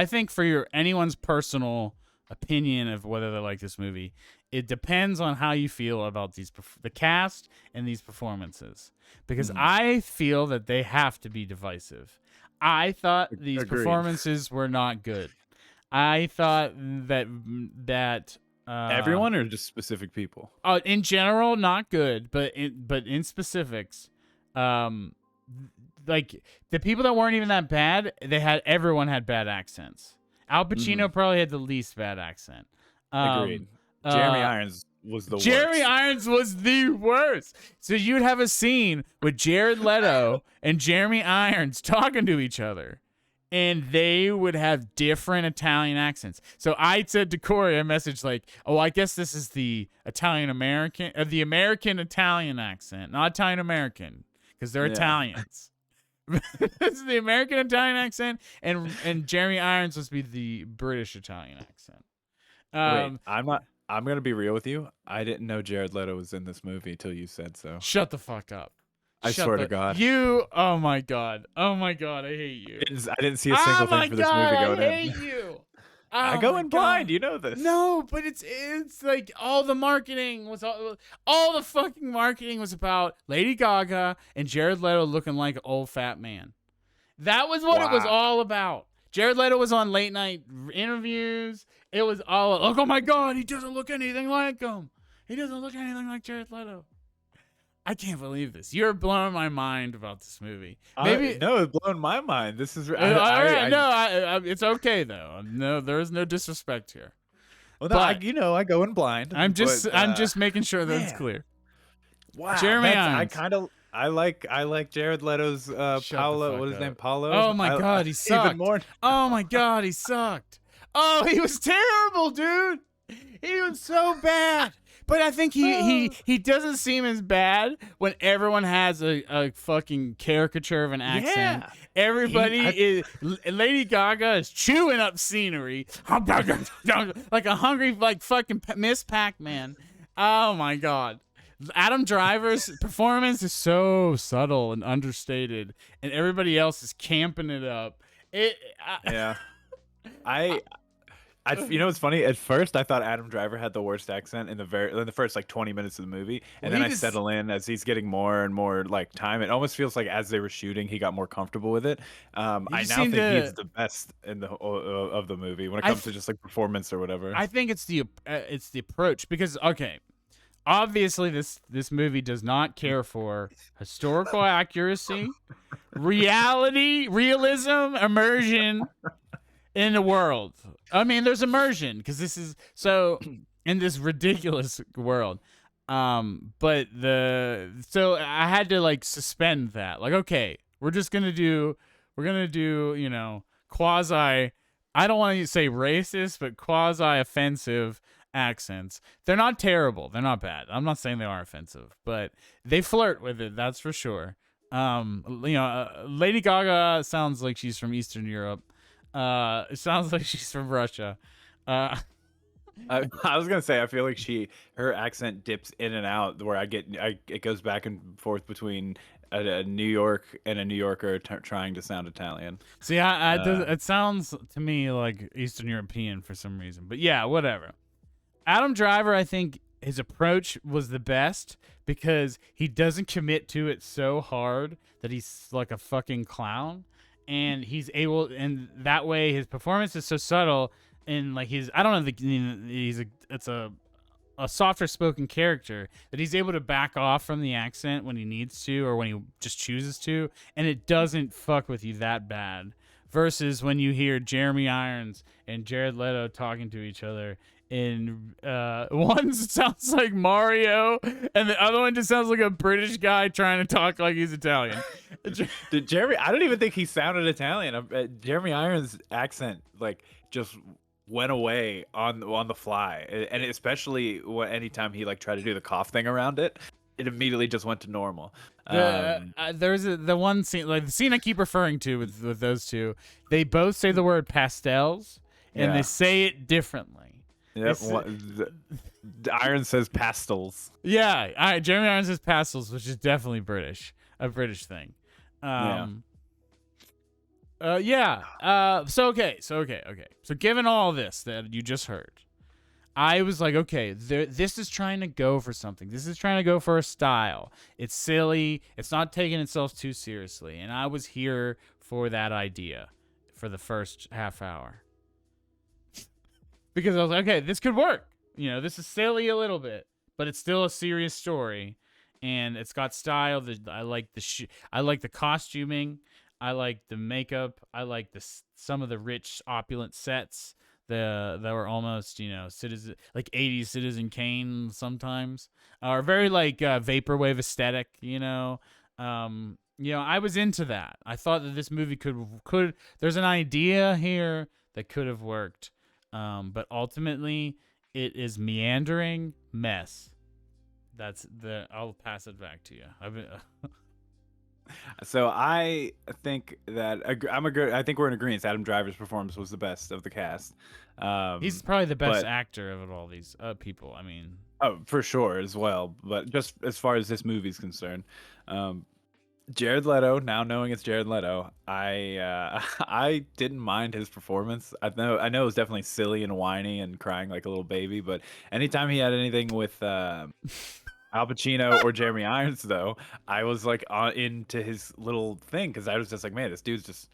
anyone's personal opinion of whether they like this movie. It depends on how you feel about the cast and these performances because I feel that they have to be divisive. I thought these performances were not good. I thought that everyone or just specific people. In general, not good, but in specifics, like the people that weren't even that bad, everyone had bad accents. Al Pacino probably had the least bad accent. Agreed. Jeremy Irons was the worst. Jeremy Irons was the worst. So you'd have a scene with Jared Leto and Jeremy Irons talking to each other, and they would have different Italian accents. So I said to Kory, I messaged like, "Oh, I guess this is the Italian American, the American Italian accent, not Italian American, because they're Italians." This is the American Italian accent, and Jeremy Irons must be the British Italian accent. Wait, I'm gonna be real with you. I didn't know Jared Leto was in this movie until you said so. Shut the fuck up. I swear to God. Oh my God, I hate you. I didn't see a single thing for this movie going in. I hate you. I go in blind, you know this. No, but it's like all the marketing was all the fucking marketing was about Lady Gaga and Jared Leto looking like an old fat man. That was what it was all about. Jared Leto was on late night interviews. It was all, oh my God, he doesn't look anything like him. He doesn't look anything like Jared Leto. I can't believe this. You're blowing my mind about this movie. Maybe no, it's blowing my mind. This is it's okay though. No, there is no disrespect here. Well, no, But I go in blind, I'm but just making sure that's man, clear. wow, Jeremy Irons. I like Jared Leto's Shut the Paulo. fuck What is his up. name? Paulo. Oh my god, he Even sucked. more. Oh my god, he sucked. Oh, he was terrible, dude. He was so bad. But I think he doesn't seem as bad when everyone has a fucking caricature of an accent. Yeah. Everybody is Lady Gaga is chewing up scenery like a hungry like fucking Miss Pac-Man. Oh my god. Adam Driver's performance is so subtle and understated, and everybody else is camping it up. Yeah. I it's funny. At first, I thought Adam Driver had the worst accent in the first like 20 minutes of the movie, and well, then he I just settle in as he's getting more and more like time. It almost feels like as they were shooting, he got more comfortable with it. he I just now seemed think to. he's the best in the of the movie when it I comes to just like performance or whatever. I think it's the approach because okay, obviously this movie does not care for historical accuracy, realism, immersion in the world. I mean, there's immersion because this is so in this ridiculous world. But so I had to like suspend that. Like, okay, we're gonna do, quasi. I don't want to say racist, but quasi offensive accents. They're not terrible. They're not bad. I'm not saying they are offensive, but they flirt with it. That's for sure. Lady Gaga sounds like she's from Eastern Europe. It sounds like she's from Russia. I was gonna say I feel like her accent dips in and out where it goes back and forth between a New York and a New Yorker trying to sound Italian. See, it sounds to me like Eastern European for some reason, but yeah, whatever. Adam Driver, I think his approach was the best because he doesn't commit to it so hard that he's like a fucking clown, and he's able, and that way his performance is so subtle, and like I don't know, it's a softer spoken character that he's able to back off from the accent when he needs to or when he just chooses to, and it doesn't fuck with you that bad. Versus when you hear Jeremy Irons and Jared Leto talking to each other, and one sounds like Mario, and the other one just sounds like a British guy trying to talk like he's Italian. I don't even think he sounded Italian. Jeremy Irons' accent like just went away on the fly, and especially anytime he like tried to do the cough thing around it, it immediately just went to normal. There's the one scene, like the scene I keep referring to with those two. They both say the word pastels, and they say it differently. Yep. Irons says pastels. Yeah, Jeremy Irons says pastels, which is definitely a British thing. So given all this that you just heard, I was like, okay, this is trying to go for something. This is trying to go for a style. It's silly. It's not taking itself too seriously. And I was here for that idea for the first half hour. Because I was like, okay, this could work. This is silly a little bit, but it's still a serious story. And it's got style. I like I like the costuming. I like the makeup. I like some of the rich, opulent sets that were almost, citizen like 80s Citizen Kane sometimes, or very like vaporwave aesthetic. I was into that. I thought that this movie could. There's an idea here that could have worked, but ultimately it is meandering mess. I'll pass it back to you. So I think that I think we're in agreement. Adam Driver's performance was the best of the cast. He's probably the best actor of all these people. I mean, oh, for sure as well. But just as far as this movie's concerned, Jared Leto. Now knowing it's Jared Leto, I didn't mind his performance. I know it was definitely silly and whiny and crying like a little baby. But anytime he had anything with Al Pacino or Jeremy Irons, though, I was like into his little thing because I was just like, man, this dude's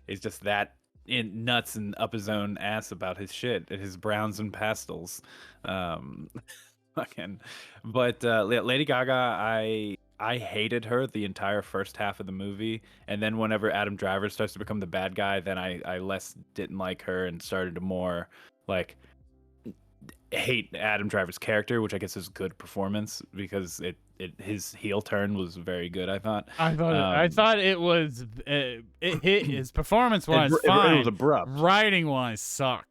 he's just that in nuts and up his own ass about his shit and his browns and pastels. Fucking, but Lady Gaga, I hated her the entire first half of the movie, and then whenever Adam Driver starts to become the bad guy, then I less didn't like her and started to more like hate Adam Driver's character, which I guess is good performance because his heel turn was very good. I thought. I thought it was it hit his performance wise It was fine. abrupt. Writing wise sucked.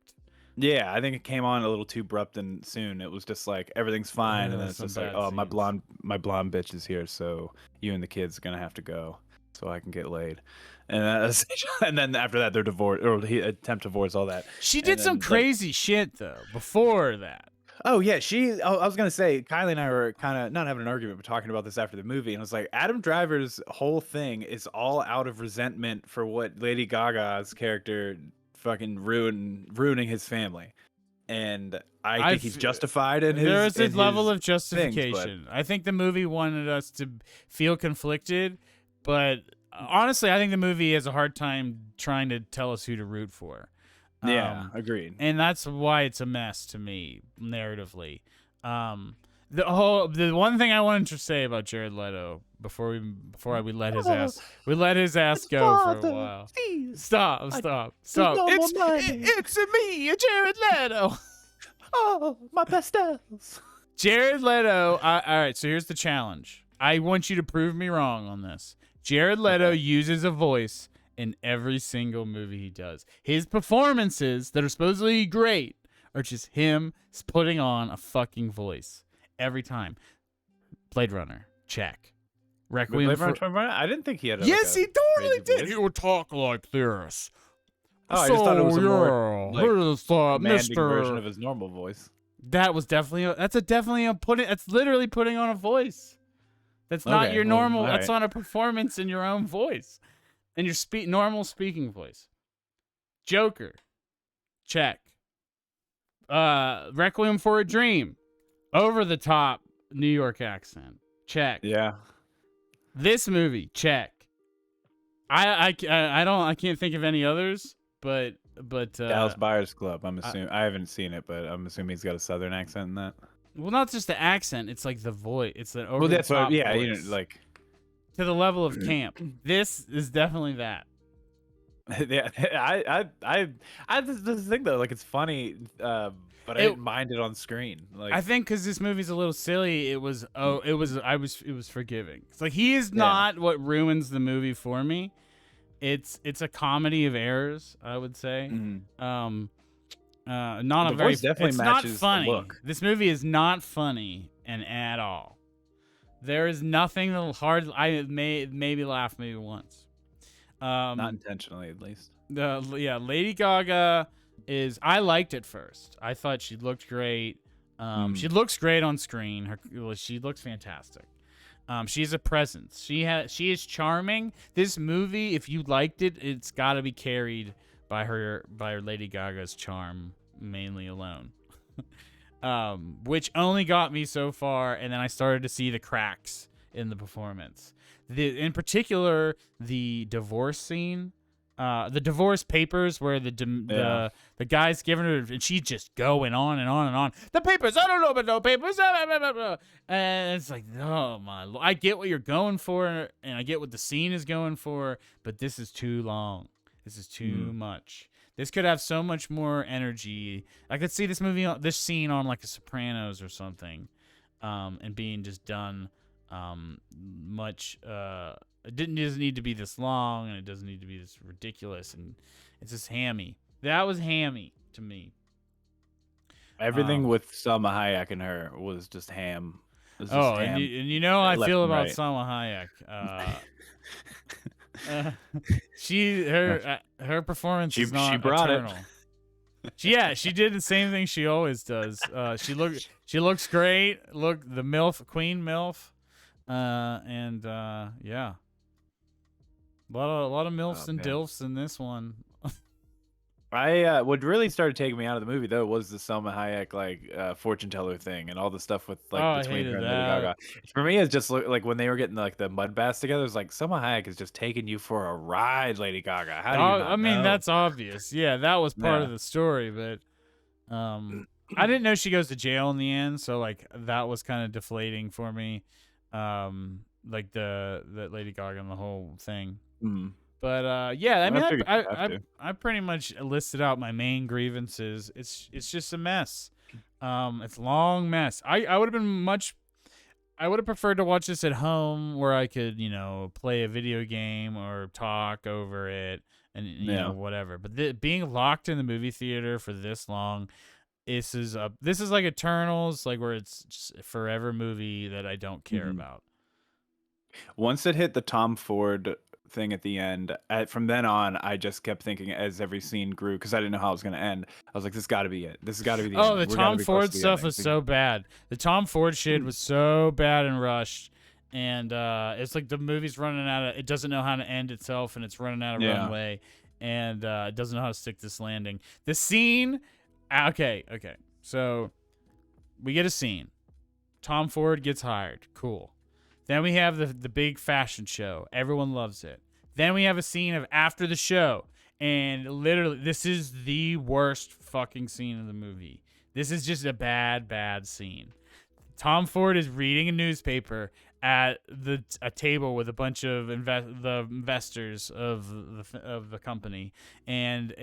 Yeah, I think it came on a little too abrupt and soon. It was just like everything's fine, and then it's just like, oh, my blonde bitch is here, so you and the kids are gonna have to go, so I can get laid, and and then after that they're divorced, or he attempt to divorce all that. She did some crazy shit though before that. Oh yeah, I was gonna say Kylie and I were kind of not having an argument, but talking about this after the movie, and I was like, Adam Driver's whole thing is all out of resentment for what Lady Gaga's character fucking ruining his family, and I think he's justified in his. There is a level of things, justification. I think the movie wanted us to feel conflicted, but honestly, I think the movie has a hard time trying to tell us who to root for. Yeah, agreed. And that's why it's a mess to me narratively. The one thing I wanted to say about Jared Leto before we let his ass go for a while. Please. Stop. It's me, Jared Leto. Oh, my pastels. Jared Leto. All right, so here's the challenge. I want you to prove me wrong on this. Jared Leto uses a voice in every single movie he does. His performances that are supposedly great are just him putting on a fucking voice every time. Blade Runner, check. Requiem for... I didn't think he had. Yes, he totally did. Voice. He would talk like this. Oh, I just thought it was a more Mr. version of his normal voice. That was definitely that's literally putting on a voice. That's not your normal. That's on a performance in your own voice. And your normal speaking voice. Joker. Check. Requiem for a Dream. Over the top New York accent. Check. Yeah. This movie. Check. I can't think of any others, but Dallas Buyers Club. I'm assuming I haven't seen it, but I'm assuming he's got a southern accent in that. Well, not just the accent, it's like the voice. It's the over well, that's the top what, yeah, voice. you know, like to the level of camp. This is definitely that. Yeah, I this thing though, like it's funny, but I didn't mind it on screen. Like I think because this movie's a little silly, it was forgiving. It's like he is not what ruins the movie for me. It's a comedy of errors, I would say. Mm-hmm. Not the a very. Voice definitely it's matches not funny. The look. This movie is not funny at all. There is nothing hard. I maybe laugh maybe once. Not intentionally, at least. Lady Gaga is. I liked it first. I thought she looked great. She looks great on screen. She looks fantastic. She's a presence. She is charming. This movie, if you liked it, it's got to be carried by her Lady Gaga's charm mainly alone. Which only got me so far, and then I started to see the cracks in the performance. In particular, the divorce scene, the divorce papers where the guy's giving her, and she's just going on and on and on. The papers, I don't know about no papers, and it's like, oh my, I get what you're going for, and I get what the scene is going for, but this is too long. This is too much. This could have so much more energy. I could see this scene on like a Sopranos or something, and being just done much. It doesn't need to be this long, and it doesn't need to be this ridiculous, and it's just hammy. That was hammy to me. Everything with Salma Hayek and her was just ham. Was just ham. And you know how I feel about Salma Hayek. Her performance is not eternal. She did the same thing she always does. She looks great. Look, the MILF, Queen MILF, and yeah, a lot of MILFs and DILFs in this one. What really started taking me out of the movie though was the Salma Hayek fortune teller thing and all the stuff with between her and Lady Gaga. For me, it's just like when they were getting like the mud baths together. It's like Salma Hayek is just taking you for a ride, Lady Gaga. How do you not know? That's obvious. Yeah, that was part of the story, but I didn't know she goes to jail in the end, so like that was kind of deflating for me. Like the Lady Gaga and the whole thing. But yeah, I mean, I figured you'd have to. I pretty much listed out my main grievances. It's just a mess. It's a long mess. I would have been much. I would have preferred to watch this at home where I could, play a video game or talk over it and whatever. But being locked in the movie theater for this long, this is like Eternals, like where it's just a forever movie that I don't care about. Once it hit the Tom Ford thing at the end, from then on, I just kept thinking as every scene grew, because I didn't know how it was going to end. I was like, this got to be it. This has got to be the end. Oh, the Tom Ford stuff was so bad. The Tom Ford shit was so bad and rushed. And it's like the movie's running out of, it doesn't know how to end itself, and it's running out of runway, and it doesn't know how to stick this landing. The scene, okay. So we get a scene. Tom Ford gets hired. Cool. Then we have the big fashion show. Everyone loves it. Then we have a scene of after the show. And literally, this is the worst fucking scene of the movie. This is just a bad, bad scene. Tom Ford is reading a newspaper at a table with a bunch of the investors of the company. And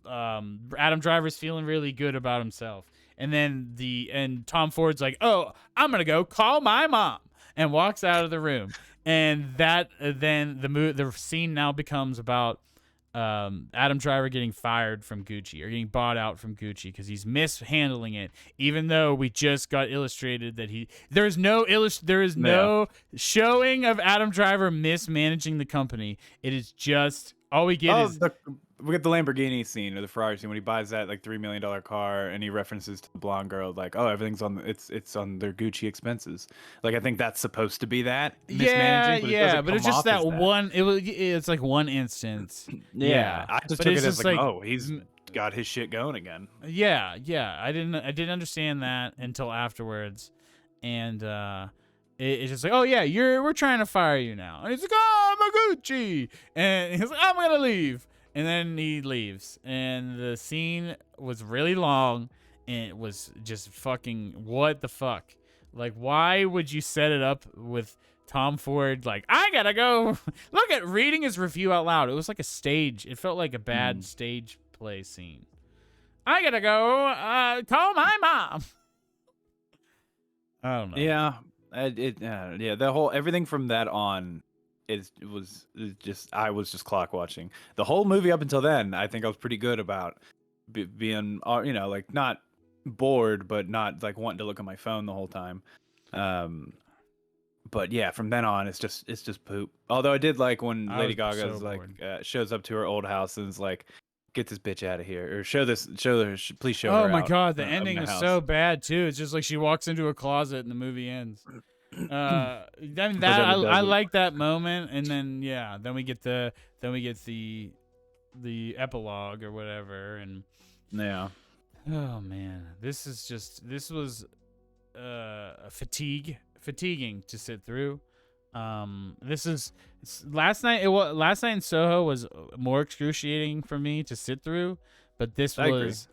Adam Driver's feeling really good about himself. And then Tom Ford's like, oh, I'm going to go call my mom. And walks out of the room, and then the scene now becomes about Adam Driver getting fired from Gucci or getting bought out from Gucci because he's mishandling it. Even though we just got illustrated that there is no showing of Adam Driver mismanaging the company. It is just all we get is. We get the Lamborghini scene or the Ferrari scene when he buys that like $3 million car, and he references to the blonde girl like, "Oh, everything's on it's on their Gucci expenses." Like, I think that's supposed to be that mismanaging, but it's just that one. It's like one instance. I just took it as like, oh, he's got his shit going again. Yeah. I didn't understand that until afterwards, and it's just like, oh yeah, we're trying to fire you now, and he's like, oh, I'm a Gucci, and he's like, I'm gonna leave. And then he leaves, and the scene was really long, and it was just fucking what the fuck? Like, why would you set it up with Tom Ford? Like, I gotta go. Look at reading his review out loud. It was like a stage. It felt like a bad stage play scene. I gotta go call my mom. I don't know. Yeah, the whole everything from that on. I was just clock watching the whole movie up until then. I think I was pretty good about being, like not bored, but not like wanting to look at my phone the whole time. But yeah, from then on, it's just poop. Although I did like when Lady Gaga shows up to her old house and is like, "Get this bitch out of here," or please show her. Oh my god, the ending is so bad too. It's just like she walks into a closet and the movie ends. I mean, I like that moment, and then then we get the epilogue or whatever, and oh man, this was fatiguing to sit through. Last night in Soho was more excruciating for me to sit through, but this was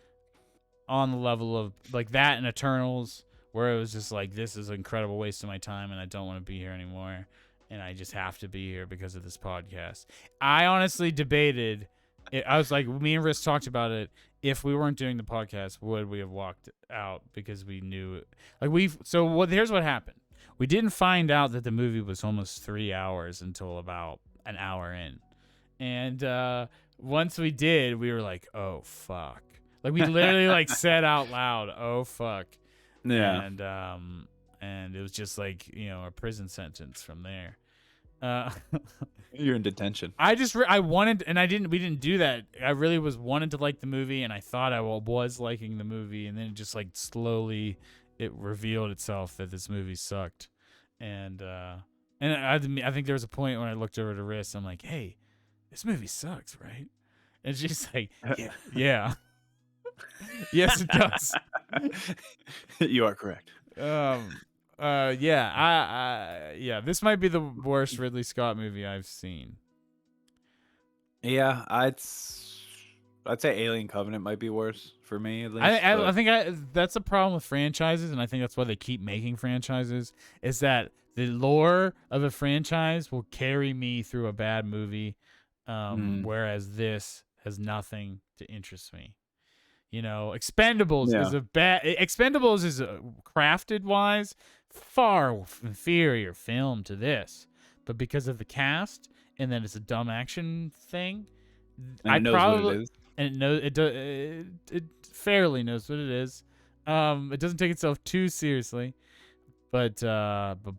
on the level of like that and Eternals, where it was just like, this is an incredible waste of my time, and I don't want to be here anymore, and I just have to be here because of this podcast. I honestly debated it. I was like, me and Riz talked about it. If we weren't doing the podcast, would we have walked out because we knew it? Here's what happened. We didn't find out that the movie was almost 3 hours until about an hour in. And once we did, we were like, oh, fuck. Like, we literally like said out loud, oh, fuck. Yeah. And it was just like, a prison sentence from there. You're in detention. I wanted, and we didn't do that. I really wanted to like the movie, and I thought I was liking the movie, and then it just like slowly it revealed itself that this movie sucked. And I think there was a point when I looked over to Riss, I'm like, hey, this movie sucks, right? And she's like, yeah. Yes, it does. You are correct. This might be the worst Ridley Scott movie I've seen. Yeah, I'd say Alien Covenant might be worse for me, at least. I think that's the problem with franchises, and I think that's why they keep making franchises, is that the lore of a franchise will carry me through a bad movie. Mm. Whereas this has nothing to interest me. You know, Expendables Yeah. is Expendables is crafted wise far inferior film to this, but because of the cast and then it's a dumb action thing, And I it knows what it probably is. and it fairly knows what it is. It doesn't take itself too seriously, but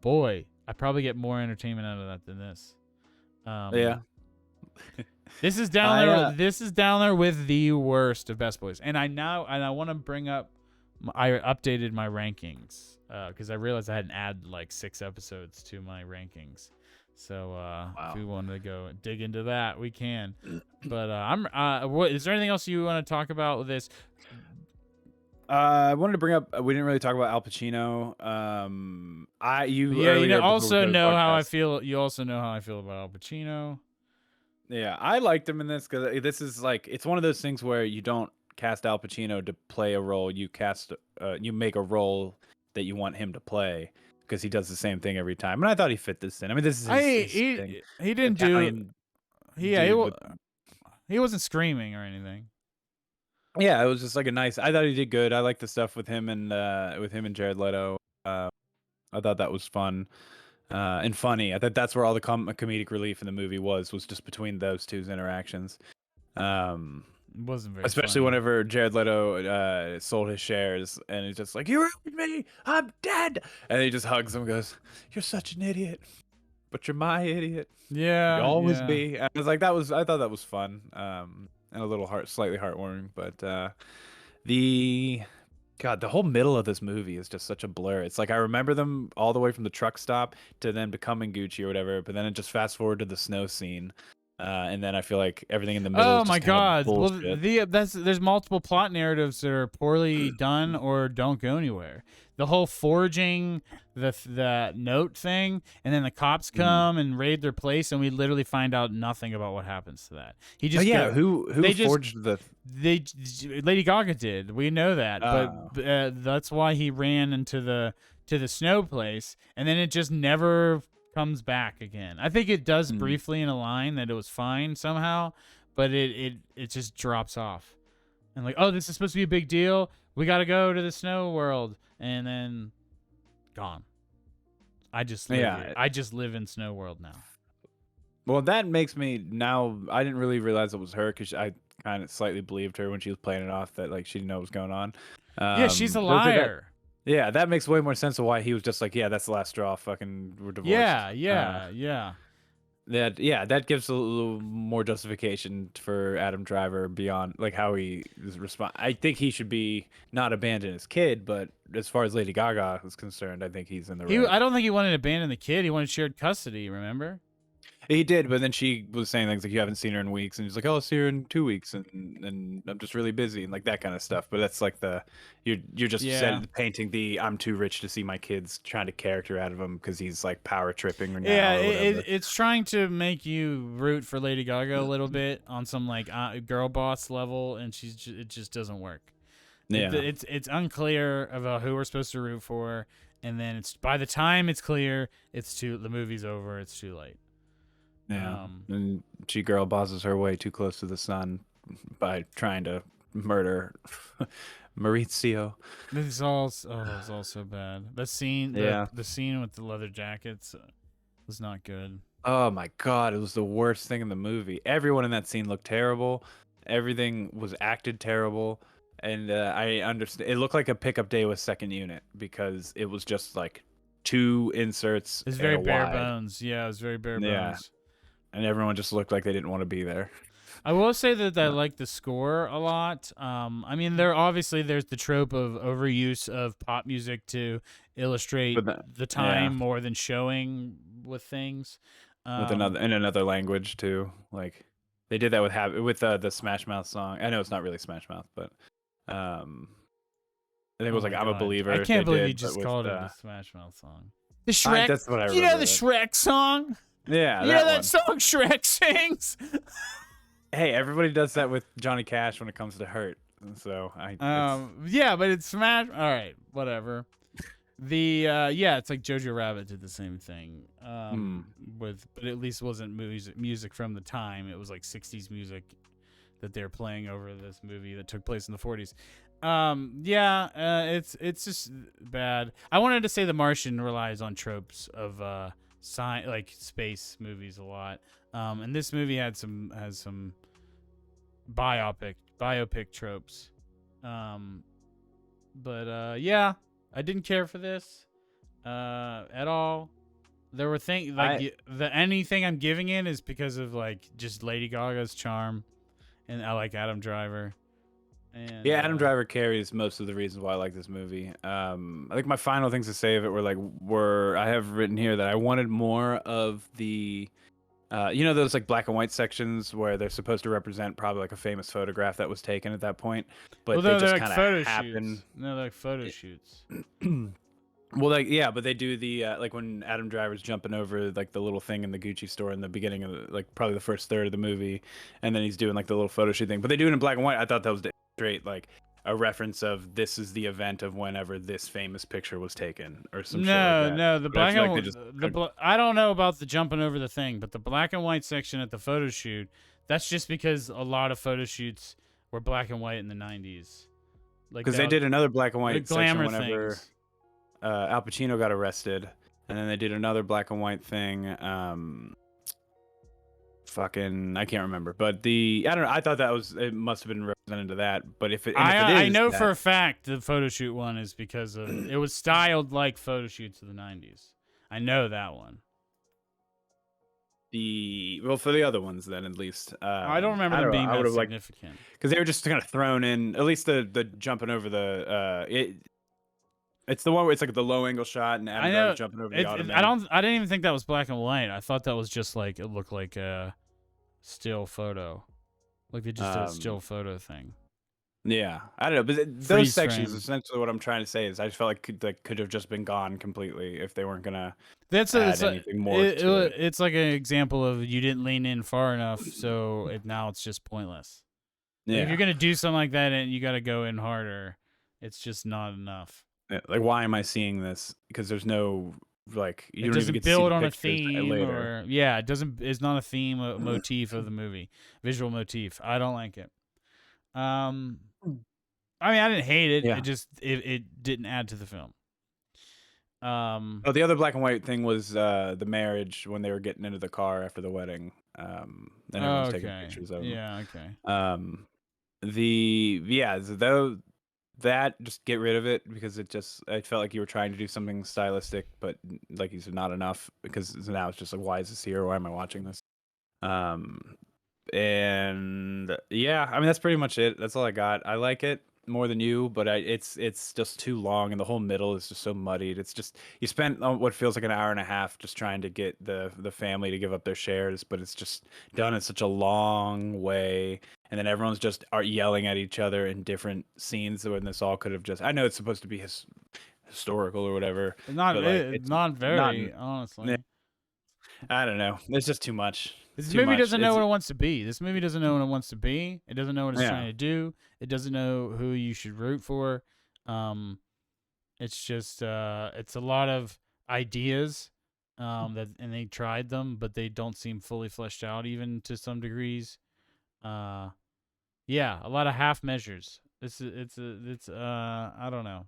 boy, I probably get more entertainment out of that than this. Yeah. This is down I there. This is down there with the worst of Best Boys. And I want to bring up. I updated my rankings because I realized I hadn't added like 6 episodes to my rankings. So if we wanted to go dig into that, we can. But What is there anything else you want to talk about with this? I wanted to bring up. We didn't really talk about Al Pacino. Earlier also know how I podcast, feel. You also know how I feel about Al Pacino. Yeah, I liked him in this because this is like it's one of those things where you don't cast Al Pacino to play a role. You make a role that you want him to play because he does the same thing every time. And I thought he fit this in. I mean, this is his thing. He didn't Italian dude with he wasn't screaming or anything. Yeah, it was just like a nice. I thought he did good. I like the stuff with him and Jared Leto. I thought that was fun and funny. I thought that's where all the comedic relief in the movie was just between those two's interactions. It wasn't very especially funny. whenever Jared Leto sold his shares and he's just like, "You ruined me. I'm dead," and he just hugs him and goes, "You're such an idiot, but you're my idiot. Yeah, You always yeah. be." And I was like, I thought that was fun. And a little slightly heartwarming, but the whole middle of this movie is just such a blur. It's like I remember them all the way from the truck stop to them becoming Gucci or whatever, but then it just fast forward to the snow scene, and then I feel like everything in the middle. Oh is my just kind God! of Well, bullshit. there's multiple plot narratives that are poorly done or don't go anywhere. The whole forging the note thing, and then the cops come and raid their place, and we literally find out nothing about what happens to that. He just who forged the? Lady Gaga did. We know that, but that's why he ran into the snow place, and then it just never comes back again. I think it does briefly in a line that it was fine somehow, but it just drops off. And like, oh, this is supposed to be a big deal. We got to go to the snow world, and then gone. I just live here. I just live in Snow World now. Well, that makes me now. I didn't really realize it was her because I kind of slightly believed her when she was playing it off that like she didn't know what was going on. Yeah, she's a liar. Yeah, that makes way more sense of why he was just like, yeah, that's the last straw. Fucking, we're divorced. Yeah. That gives a little more justification for Adam Driver beyond like how he respond. I think he should be not abandon his kid, but as far as Lady Gaga is concerned, I think he's in the right. I don't think he wanted to abandon the kid. He wanted shared custody. Remember? He did, but then she was saying things like you haven't seen her in weeks, and he's like, "Oh, I'll see her in 2 weeks," and I'm just really busy and like that kind of stuff. But that's like you're just painting the I'm too rich to see my kids, trying to character out of him because he's like power tripping or now. Yeah, it's trying to make you root for Lady Gaga a little bit on some like girl boss level, and it just doesn't work. Yeah, it's unclear about who we're supposed to root for, and then it's by the time it's clear, the movie's over. It's too late. Yeah, and she girl bosses her way too close to the sun by trying to murder Maurizio. This is all it's all so bad. The scene, the scene with the leather jackets was not good. Oh my God, it was the worst thing in the movie. Everyone in that scene looked terrible. Everything was acted terrible, and I understand. It looked like a pickup day with second unit because it was just like 2 inserts. It's very bare bones. Yeah, it was very bare bones. And everyone just looked like they didn't want to be there. I will say that I like the score a lot. I mean, there's the trope of overuse of pop music to illustrate the time more than showing with things. With another language too. Like they did that with the Smash Mouth song. I know it's not really Smash Mouth, but I think it was like I'm a Believer. I can't believe you just called it the Smash Mouth song. The Shrek. That's what I remember. You know the Shrek song? Yeah, that song Shrek sings. Hey, everybody does that with Johnny Cash when it comes to Hurt. So yeah, but it's Smash. All right, whatever. Yeah, it's like Jojo Rabbit did the same thing. Hmm. But at least it wasn't music from the time. It was like 60s music that they're playing over this movie that took place in the 40s. Yeah, it's just bad. I wanted to say The Martian relies on tropes of like space movies a lot. And this movie has some biopic tropes. Um, but yeah, I didn't care for this at all. There were things like I the anything I'm giving it is because of like just Lady Gaga's charm, and I like Adam Driver. And Yeah, Adam Driver carries most of the reasons why I like this movie. I think my final things to say of it were I have written here that I wanted more of the those like black and white sections where they're supposed to represent probably like a famous photograph that was taken at that point, well, but they they're just like kind of photo happen. shoots. No, they're like photo shoots. Well, like yeah, but they do the like when Adam Driver's jumping over like the little thing in the Gucci store in the beginning of like probably the first third of the movie, and then he's doing like the little photo shoot thing. But they do it in black and white. I thought that was straight like a reference of this is the event of whenever this famous picture was taken or some shit like No, that. no, the But I black feel like they and just I don't know about the jumping over the thing, but the black and white section at the photo shoot, that's just because a lot of photo shoots were black and white in the 90s. Like because they did another black and the white section glamour whenever things. Al Pacino got arrested, and then they did another black and white thing. Fucking, I can't remember, but I don't know. I thought it must have been represented to that. But if it I is know for that a fact the photo shoot one is because of it was styled like photo shoots of the 90s. I know that one. for the other ones then at least, I don't remember I them don't know. being I would that have liked significant. because they were just kind of thrown in. At least the jumping over it's the one where it's like the low angle shot and Adam I Driver's know jumping over the I didn't even think that was black and white. I thought that was just like it looked like a still photo. Like they just did a still um photo thing. Yeah, I don't know, but those Freeze sections frame. essentially what I'm trying to say is I just felt like could have just been gone completely if they weren't gonna That's add anything more to it. it's like an example of you didn't lean in far enough, so now it's just pointless. Like if you're Yeah. gonna do something like that and you got to go in harder, it's just not enough. Yeah, like, why am I seeing this? Because there's no like you It don't even doesn't get to see build the on a pictures theme later. or yeah, it doesn't. It's not a theme, a motif of the movie, visual motif. I don't like it. Um, I mean, I didn't hate it. Yeah. It didn't add to the film. Oh, the other black and white thing was the marriage when they were getting into the car after the wedding, and everyone's taking Okay. pictures of them. Yeah. Okay. Though that just get rid of it because I felt like you were trying to do something stylistic, but like you said, not enough because now it's just like why is this here? Why am I watching this? Um, and yeah, I mean that's pretty much it. That's all I got. I like it more than you, but it's just too long, and the whole middle is just so muddied. It's just you spent what feels like an hour and a half just trying to get the family to give up their shares, but it's just done in such a long way, and then everyone's just are yelling at each other in different scenes when this all could have just. I know it's supposed to be historical or whatever, Not but like it's not not. very honestly. I don't know. It's just too much. It's This too movie much. doesn't know It's what it wants to be. This movie doesn't know what it wants to be. It doesn't know what it's yeah. trying to do. It doesn't know who you should root for. Um, it's just it's a lot of ideas that and they tried them, but they don't seem fully fleshed out even to some degrees. Uh, yeah, a lot of half measures. It's I don't know.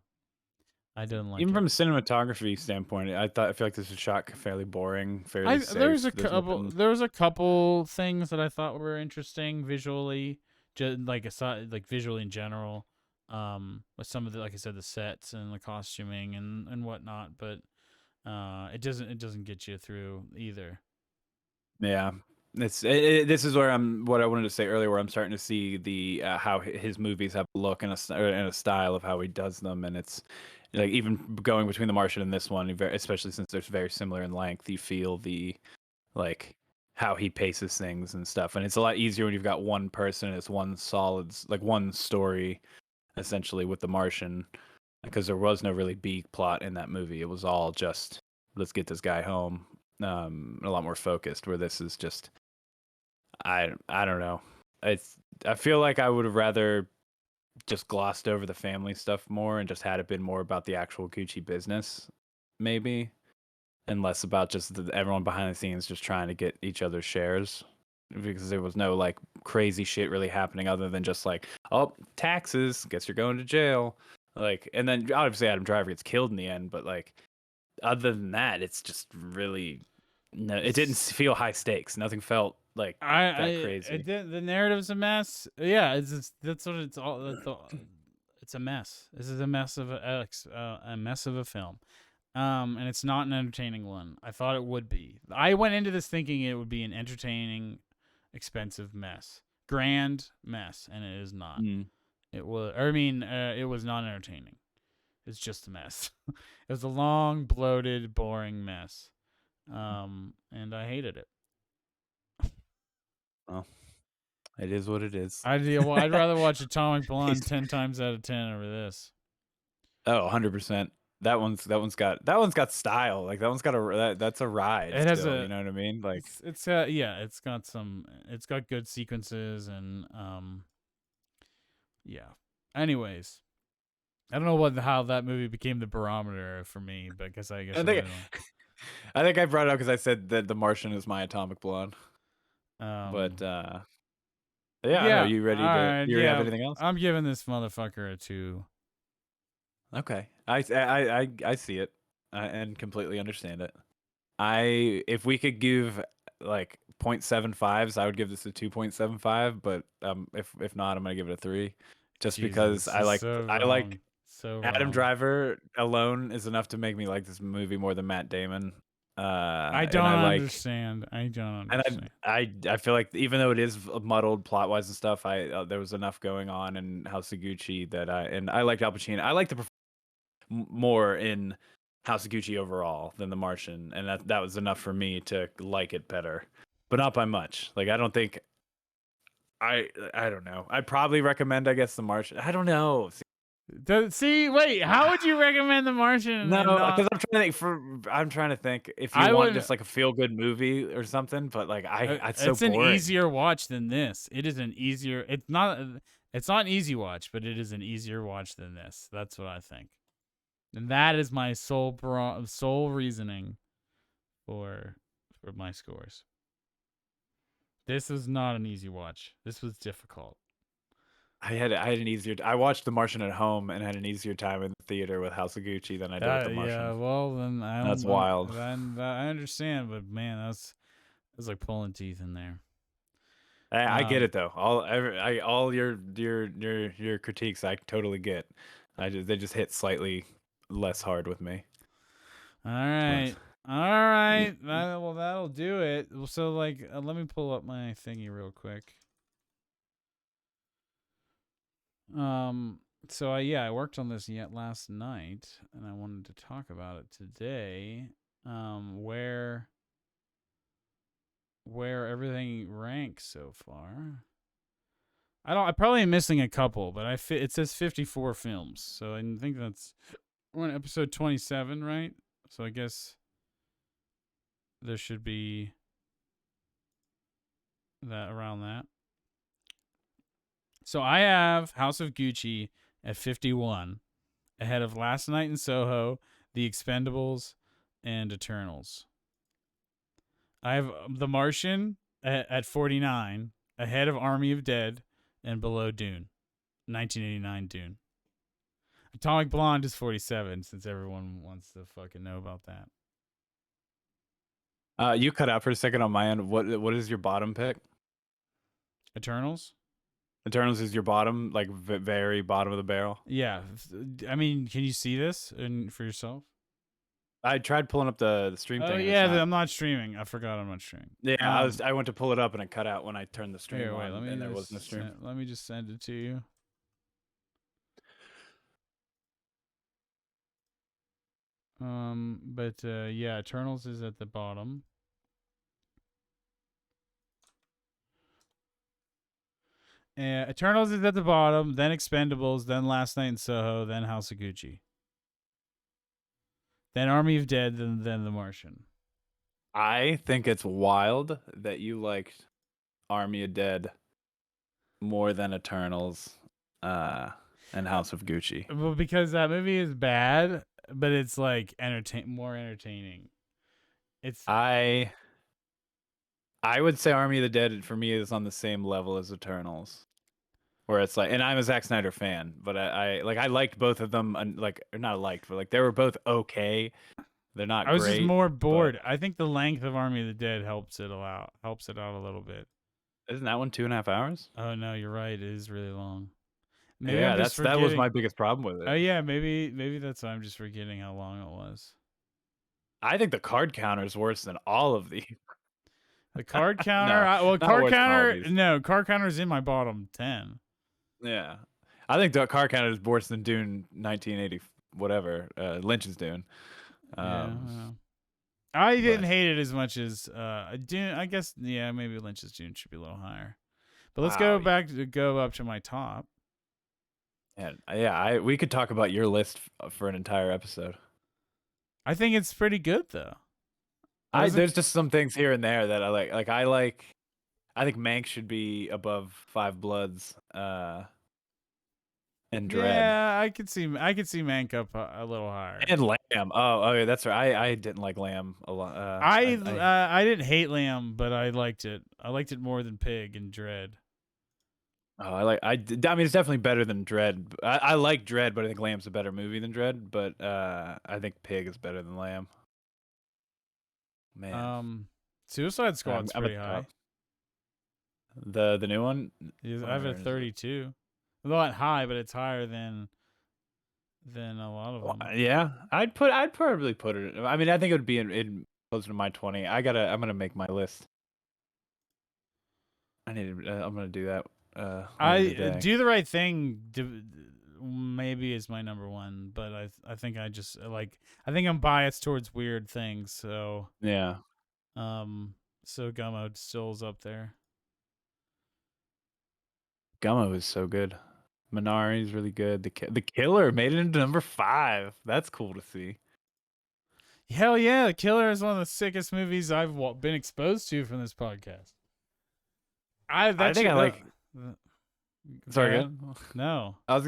I didn't like Even it. from a cinematography standpoint, I feel like this was shot fairly boring, fairly safe. There's nothing. There was a couple things that I thought were interesting visually, just like aside like visually in general. With some of the like I said the sets and the costuming and whatnot, but it doesn't get you through either. Yeah, this is where what I wanted to say earlier, where I'm starting to see the how his movies have a look and and a style of how he does them, and it's like even going between the Martian and this one, especially since they're very similar in length, you feel the like how he paces things and stuff, and it's a lot easier when you've got one person, it's one solid like one story essentially with the Martian because there was no really big plot in that movie. It was all just let's get this guy home. A lot more focused. Where this is just I don't know. I feel like I would have rather just glossed over the family stuff more and just had it been more about the actual Gucci business, maybe, and less about just everyone behind the scenes just trying to get each other's shares, because there was no like crazy shit really happening other than just like, oh, taxes, guess you're going to jail, like, and then obviously Adam Driver gets killed in the end, but like other than that, it's just really no, it didn't feel high stakes. Nothing felt like that crazy. The narrative's a mess. Yeah, that's what it's all. It's a mess. This is a mess of a mess of a film. And it's not an entertaining one. I thought it would be. I went into this thinking it would be an entertaining, expensive mess, grand mess, and it is not. It was. I mean, it was not entertaining. It's just a mess. It was a long, bloated, boring mess. And I hated it. Well, it is what it is. I'd rather watch Atomic Blonde 10 times out of 10 over this. Oh, 100%. That one's got style. Like that one's got that's a ride. It has you know what I mean? Like it's got good sequences and yeah. Anyways, I don't know how that movie became the barometer for me, but I guess I think I brought it up because I said that The Martian is my Atomic Blonde. But yeah, I don't know. You ready to? You have anything else? I'm giving this motherfucker a 2. Okay, I see it and completely understand it. If we could give like 0.75s, I would give this a 2.75. But if not, I'm gonna give it a 3, just because I like Adam Driver alone is enough to make me like this movie more than Matt Damon. I don't understand. And I feel like even though it is muddled plot wise and stuff, there was enough going on in House of Gucci that I liked Al Pacino. I like the more in House of Gucci overall than The Martian, and that was enough for me to like it better, but not by much. Like I don't think I don't know. I'd probably recommend, I guess, The Martian. I don't know. Wait, how would you recommend The Martian? No, because I'm trying to think if you want just like a feel good movie or something, but like it's so boring. It's an easier watch than this. It is an easier. It's not an easy watch, but it is an easier watch than this. That's what I think, and that is my sole reasoning for my scores. This was not an easy watch. This was difficult. I had an easier. I watched The Martian at home and had an easier time in the theater with House of Gucci than I did with The Martian. Yeah, well then that's wild. I understand, but man, that's like pulling teeth in there. I get it though. All your critiques, I totally get. They just hit slightly less hard with me. All right. Well, that'll do it. So like, let me pull up my thingy real quick. So I worked on this last night, and I wanted to talk about it today. Where everything ranks so far. I probably am missing a couple, but it says 54 films, so I think we're on episode 27, right? So I guess there should be that around that. So I have House of Gucci at 51, ahead of Last Night in Soho, The Expendables, and Eternals. I have The Martian at 49, ahead of Army of Dead, and below Dune, 1989 Dune. Atomic Blonde is 47, since everyone wants to fucking know about that. You cut out for a second on my end. What is your bottom pick? Eternals? Eternals is your bottom, like very bottom of the barrel? Yeah. I mean, can you see this for yourself? I tried pulling up the stream thing. Oh yeah, I'm not streaming. I forgot I'm not streaming. Yeah, I went to pull it up and it cut out when I turned the stream on, and there wasn't a stream. Let me just send it to you. But yeah, Eternals is at the bottom. Eternals is at the bottom, then Expendables, then Last Night in Soho, then House of Gucci. Then Army of Dead, then The Martian. I think it's wild that you liked Army of Dead more than Eternals. and House of Gucci. Well, because that movie is bad, but it's like more entertaining. It's I would say Army of the Dead for me is on the same level as Eternals, where it's like, and I'm a Zack Snyder fan, but I liked both of them, and like, or not liked, but like they were both okay. They're not I was just great, more but bored. I think the length of Army of the Dead helps it out a little bit. isn't that one 2.5 hours? Oh no, you're right. It is really long. Maybe I'm Yeah, just that was forgetting. my biggest problem with Oh it. yeah, maybe that's why I'm just forgetting how long it was. I think the card counter is worse than all of these. The card counter. No, not worse than all of these. No, card counter's in my bottom 10. Yeah, I think the card counter is worse than Dune 1980, whatever Lynch's Dune. Yeah. Um, I didn't but hate it as much as Dune. I guess yeah, maybe Lynch's Dune should be a little higher. But let's wow, go up to my top. yeah, we could talk about your list for an entire episode. I think it's pretty good though. I There's just some things here and there that I like. I think Mank should be above Five Bloods, and Dread. Yeah, I could see Mank up a little higher. And Lamb. Oh, yeah, that's right. I didn't like Lamb a lot. I didn't hate Lamb, but I liked it. I liked it more than Pig and Dread. I mean, it's definitely better than Dread. I like Dread, but I think Lamb's a better movie than Dread. But I think Pig is better than Lamb. Man, Suicide Squad's I'm at pretty the high. top. The new one. I have it at 32. Not high, but it's higher than a lot of them. Yeah, I'd probably put it. I mean, I think it would be in closer to my 20. I'm gonna make my list. I'm gonna do that. Later today. Do the right thing. Maybe is my number one, but I think I just I think I'm biased towards weird things. So Yeah, so Gummo still is up there. Gummo is so good. Minari's really good. The Killer made it into number 5. That's cool to see. Hell yeah, The Killer is one of the sickest movies I've been exposed to from this podcast. I think I like. Sorry, good. No, I was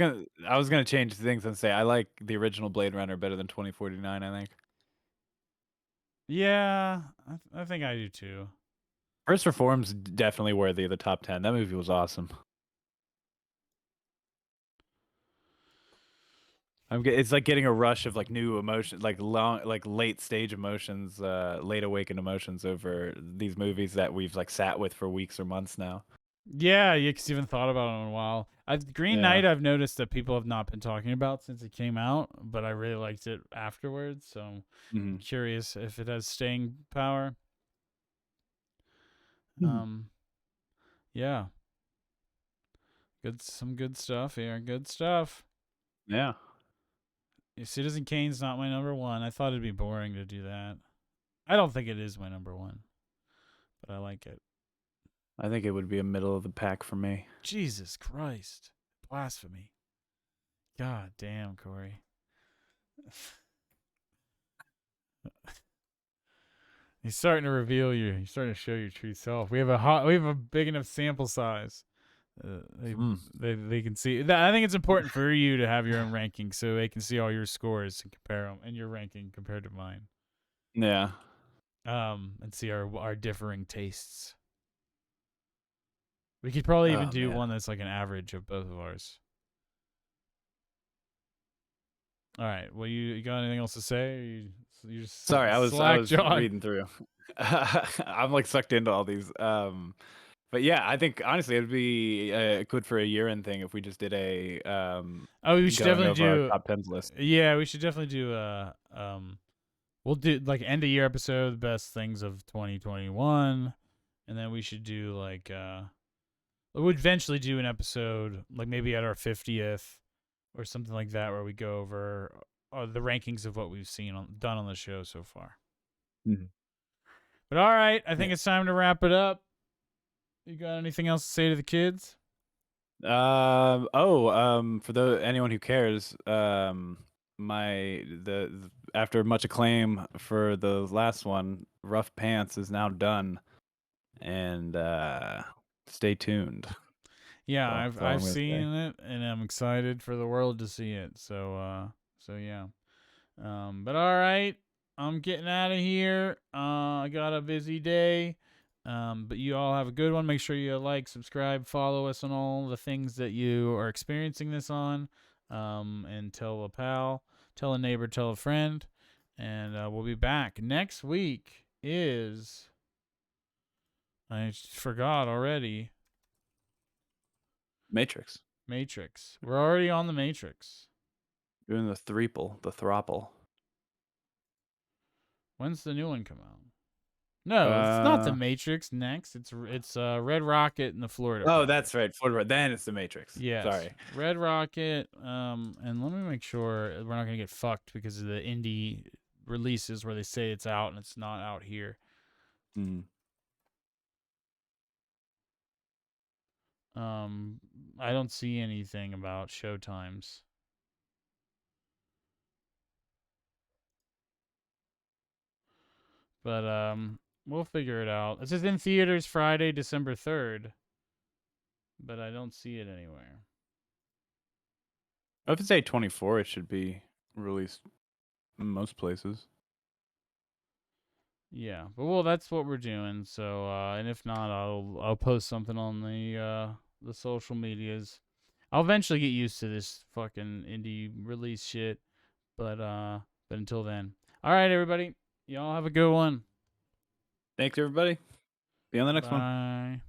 gonna change things and say I like the original Blade Runner better than 2049. I think. Yeah, I think I do too. First Reform's definitely worthy of the top 10. That movie was awesome. It's like getting a rush of like new emotions, like late stage emotions, late awakened emotions over these movies that we've like sat with for weeks or months now. Yeah, you haven't thought about it in a while. Green Knight, I've noticed that people have not been talking about since it came out, but I really liked it afterwards. So I'm curious if it has staying power. Yeah, some good stuff here. Good stuff. Yeah. Citizen Kane's not my number one. I thought it'd be boring to do that. I don't think it is my number one, but I like it. I think it would be a middle of the pack for me. Jesus Christ. Blasphemy. God damn, Kory. He's starting to reveal you. He's starting to show your true self. We have a big enough sample size. They can see. I think it's important for you to have your own ranking so they can see all your scores and compare them and your ranking compared to mine. Yeah. And see our differing tastes. We could probably even do one that's like an average of both of ours. All right. Well, you got anything else to say? You just sorry, I was reading through. I'm like sucked into all these. But yeah, I think honestly it'd be good for a year-end thing if we just did a we should definitely do our top 10s list. Yeah, we should definitely do we'll do like end of year episode, the best things of 2021, and then we should do like we'll eventually do an episode like maybe at our 50th or something like that where we go over the rankings of what we've done on the show so far. Mm-hmm. But all right, I think it's time to wrap it up. You got anything else to say to the kids? For anyone who cares, after much acclaim for the last one, Rough Pants is now done, and stay tuned. Yeah, So that's all I've I'm gonna say. seen it, and I'm excited for the world to see it. So yeah. But all right, I'm getting out of here. I got a busy day. But you all have a good one. Make sure you like, subscribe, follow us on all the things that you are experiencing this on. And tell a pal, tell a neighbor, tell a friend. And we'll be back. Next week is. I forgot already. Matrix. Matrix. We're already on the Matrix. Doing the throuple. When's the new one come out? No, it's not the Matrix. Next, it's Red Rocket and the Florida Oh, Project. that's right. Florida. Then it's the Matrix. Yes. Sorry. Red Rocket. And let me make sure we're not gonna get fucked because of the indie releases where they say it's out and it's not out here. Mm. I don't see anything about showtimes. But we'll figure it out. It says in theaters Friday, December 3rd. But I don't see it anywhere. If it's A24, it should be released in most places. Yeah, but well, that's what we're doing. So, and if not, I'll post something on the social medias. I'll eventually get used to this fucking indie release shit. But until then, all right, everybody, y'all have a good one. Thanks, everybody. See you on the next one. Bye.